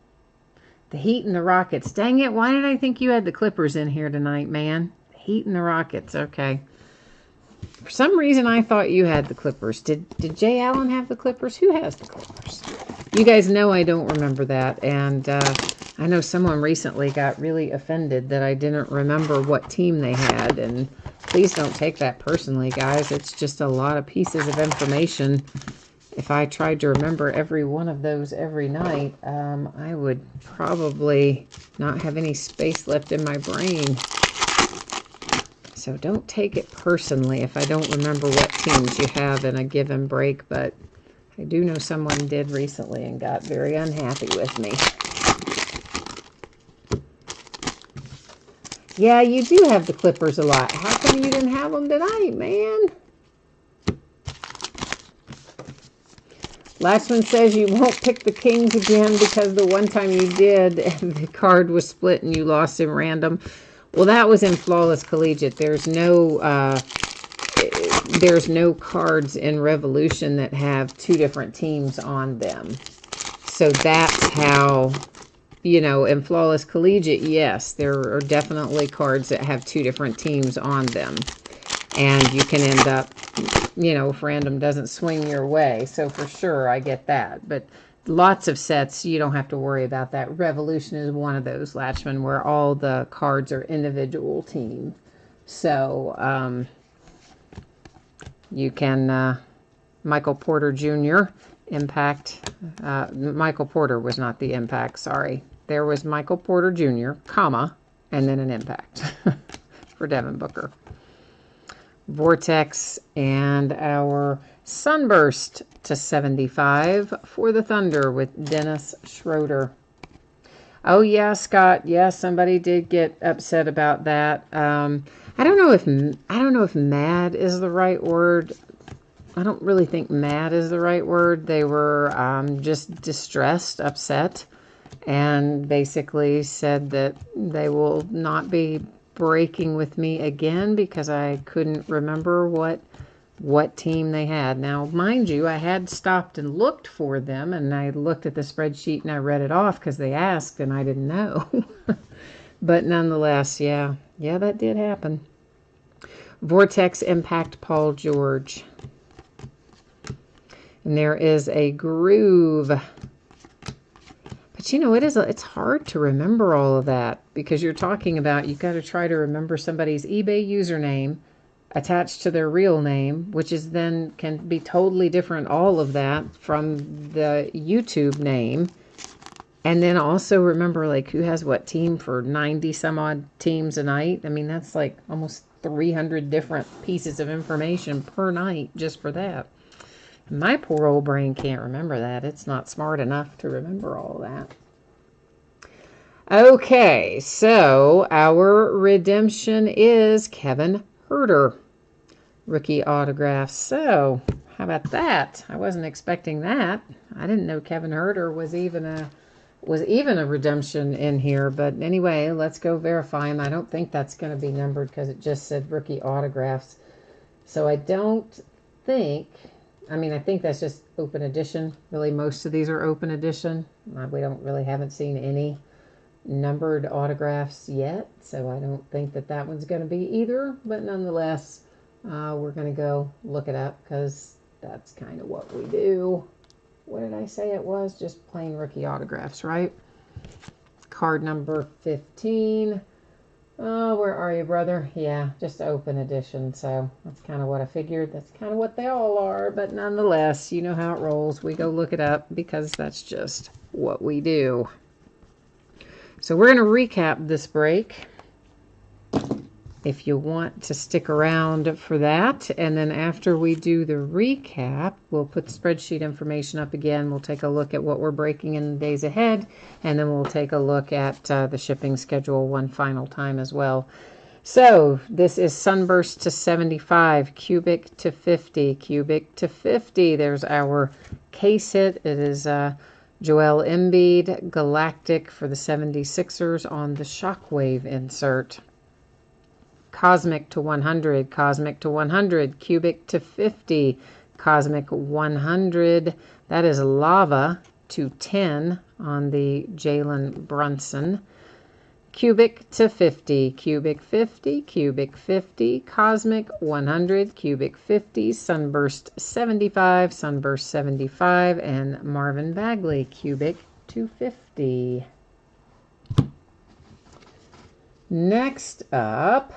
The Heat and the Rockets. Dang it, why did I think you had the Clippers in here tonight, man? The Heat and the Rockets, okay. For some reason, I thought you had the Clippers. Did Jay Allen have the Clippers? Who has the Clippers? You guys know I don't remember that, and I know someone recently got really offended that I didn't remember what team they had, and please don't take that personally, guys. It's just a lot of pieces of information. If I tried to remember every one of those every night, I would probably not have any space left in my brain. So don't take it personally if I don't remember what teams you have in a given break, but I do know someone did recently and got very unhappy with me. Yeah, you do have the Clippers a lot. How come you didn't have them tonight, man? Latchman says you won't pick the Kings again because the one time you did, the card was split and you lost in random. Well, that was in Flawless Collegiate. There's no cards in Revolution that have two different teams on them. So that's how, you know, in Flawless Collegiate, yes, there are definitely cards that have two different teams on them. And you can end up, you know, if random doesn't swing your way. So for sure, I get that. But lots of sets, you don't have to worry about that. Revolution is one of those, Latchman, where all the cards are individual team. So you can, Michael Porter Jr., Impact. Michael Porter was not the Impact, sorry. There was Michael Porter Jr., comma, and then an Impact for Devin Booker. Vortex and our Sunburst to 75 for the Thunder with Dennis Schroeder. Oh yeah, Scott. Yeah, somebody did get upset about that. I don't know if mad is the right word. I don't really think mad is the right word. They were just distressed, upset, and basically said that they will not be breaking with me again because I couldn't remember what team they had. Now, mind you, I had stopped and looked for them, and I looked at the spreadsheet and I read it off because they asked and I didn't know. But nonetheless, yeah, that did happen. Vortex Impact Paul George. And there is a Groove. But you know, it's hard to remember all of that because you're talking about, you've got to try to remember somebody's eBay username attached to their real name, which is then can be totally different, all of that, from the YouTube name. And then also remember, like, who has what team for 90 some odd teams a night. I mean, that's like almost 300 different pieces of information per night just for that. My poor old brain can't remember that. It's not smart enough to remember all that. Okay, so our redemption is Kevin Herter. Rookie autograph. So, how about that? I wasn't expecting that. I didn't know Kevin Herter was even a redemption in here. But anyway, let's go verify him. I don't think that's going to be numbered because it just said rookie autographs. So I don't think... I mean, I think that's just open edition. Really, most of these are open edition. We haven't seen any numbered autographs yet, so I don't think that one's going to be either. But nonetheless, we're going to go look it up because that's kind of what we do. What did I say it was? Just plain rookie autographs, right? Card number 15. Oh, where are you, brother? Yeah, just open edition. So that's kind of what I figured. That's kind of what they all are. But nonetheless, you know how it rolls. We go look it up because that's just what we do. So we're going to recap this break. If you want to stick around for that. And then after we do the recap, we'll put the spreadsheet information up again. We'll take a look at what we're breaking in the days ahead. And then we'll take a look at the shipping schedule one final time as well. So this is Sunburst to 75, Cubic to 50, Cubic to 50. There's our case hit. It is Joel Embiid, Galactic for the 76ers on the Shockwave insert. Cosmic to 100, Cosmic to 100, Cubic to 50, Cosmic 100. That is Lava to 10 on the Jalen Brunson. Cubic to 50, Cubic 50, Cubic 50, Cosmic 100, Cubic 50, Sunburst 75, Sunburst 75, and Marvin Bagley, Cubic 250. Next up,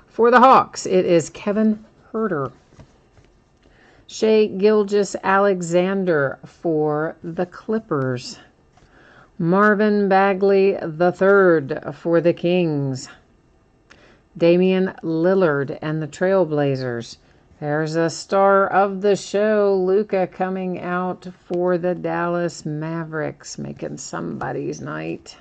for the Hawks, it is Kevin Huerter. Shai Gilgeous-Alexander for the Clippers. Marvin Bagley III for the Kings. Damian Lillard and the Trailblazers. There's a star of the show, Luka, coming out for the Dallas Mavericks, making somebody's night.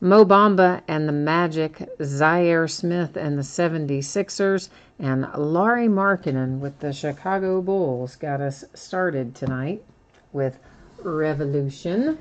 Mo Bamba and the Magic, Zaire Smith and the 76ers, and Lauri Markkanen with the Chicago Bulls got us started tonight with Revolution.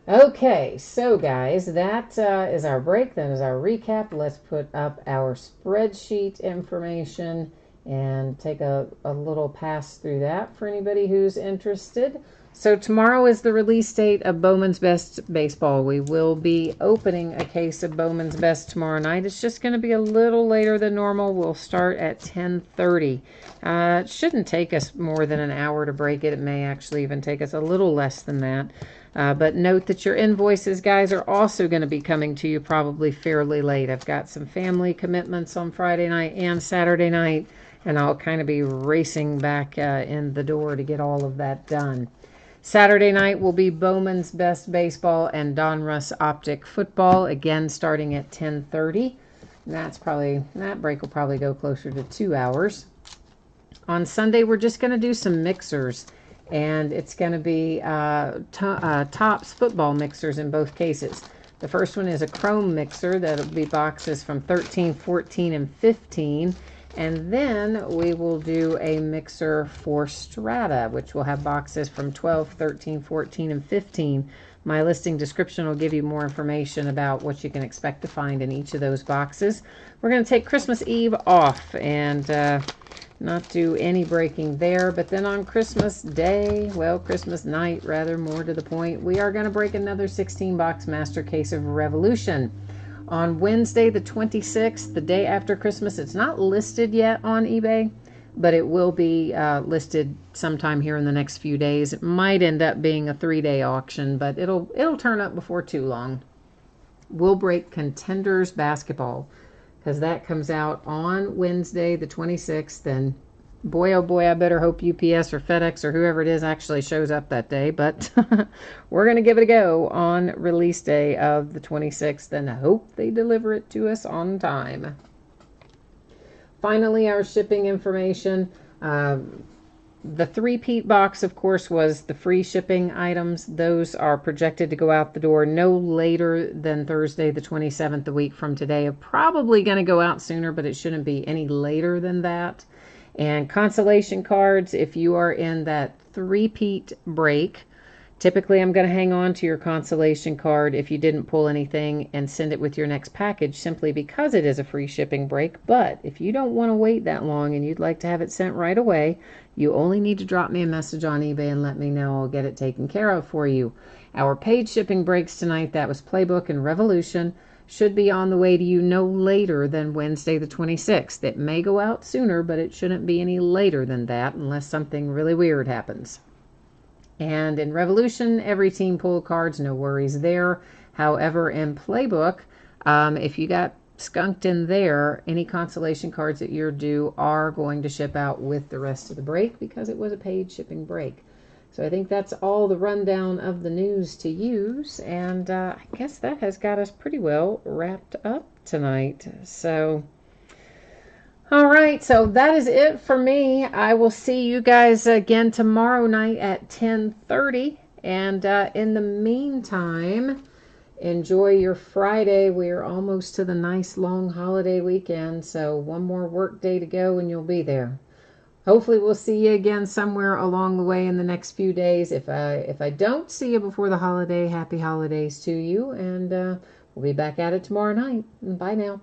Okay, so guys, that is our break. That is our recap. Let's put up our spreadsheet information and take a little pass through that for anybody who's interested. So tomorrow is the release date of Bowman's Best Baseball. We will be opening a case of Bowman's Best tomorrow night. It's just going to be a little later than normal. We'll start at 10:30. It shouldn't take us more than an hour to break it. It may actually even take us a little less than that. But note that your invoices, guys, are also going to be coming to you probably fairly late. I've got some family commitments on Friday night and Saturday night, and I'll kind of be racing back in the door to get all of that done. Saturday night will be Bowman's Best Baseball and Donruss Optic Football, again starting at 10:30. That break will probably go closer to 2 hours. On Sunday, we're just going to do some mixers. And it's going to be Topps football mixers in both cases. The first one is a chrome mixer. That'll be boxes from 13, 14, and 15. And then we will do a mixer for Strata, which will have boxes from 12, 13, 14, and 15. My listing description will give you more information about what you can expect to find in each of those boxes. We're going to take Christmas Eve off and not do any breaking there. But then on Christmas Day, well, Christmas night, rather, more to the point, we are going to break another 16-box master case of Revolution. On Wednesday, the 26th, the day after Christmas, it's not listed yet on eBay, but it will be listed sometime here in the next few days. It might end up being a 3-day auction, but it'll turn up before too long. We'll break Contenders Basketball, because that comes out on Wednesday, the 26th, and boy, oh boy, I better hope UPS or FedEx or whoever it is actually shows up that day, but we're going to give it a go on release day of the 26th and hope they deliver it to us on time. Finally, our shipping information. The 3-peat box, of course, was the free shipping items. Those are projected to go out the door no later than Thursday, the 27th, a week from today. Probably going to go out sooner, but it shouldn't be any later than that. And consolation cards, if you are in that 3-peat break, typically I'm going to hang on to your consolation card if you didn't pull anything and send it with your next package, simply because it is a free shipping break. But if you don't want to wait that long and you'd like to have it sent right away, you only need to drop me a message on eBay and let me know. I'll get it taken care of for you. Our paid shipping breaks tonight, that was Playbook and Revolution, should be on the way to you no later than Wednesday the 26th. It may go out sooner, but it shouldn't be any later than that unless something really weird happens. And in Revolution, every team pulled cards, no worries there. However, in Playbook, if you got skunked in there, any consolation cards that you're due are going to ship out with the rest of the break because it was a paid shipping break. So I think that's all the rundown of the news to use, and I guess that has got us pretty well wrapped up tonight. So, all right, so that is it for me. I will see you guys again tomorrow night at 10:30, and in the meantime, enjoy your Friday. We are almost to the nice long holiday weekend, so one more work day to go and you'll be there. Hopefully we'll see you again somewhere along the way in the next few days. If I don't see you before the holiday, happy holidays to you, and we'll be back at it tomorrow night. Bye now.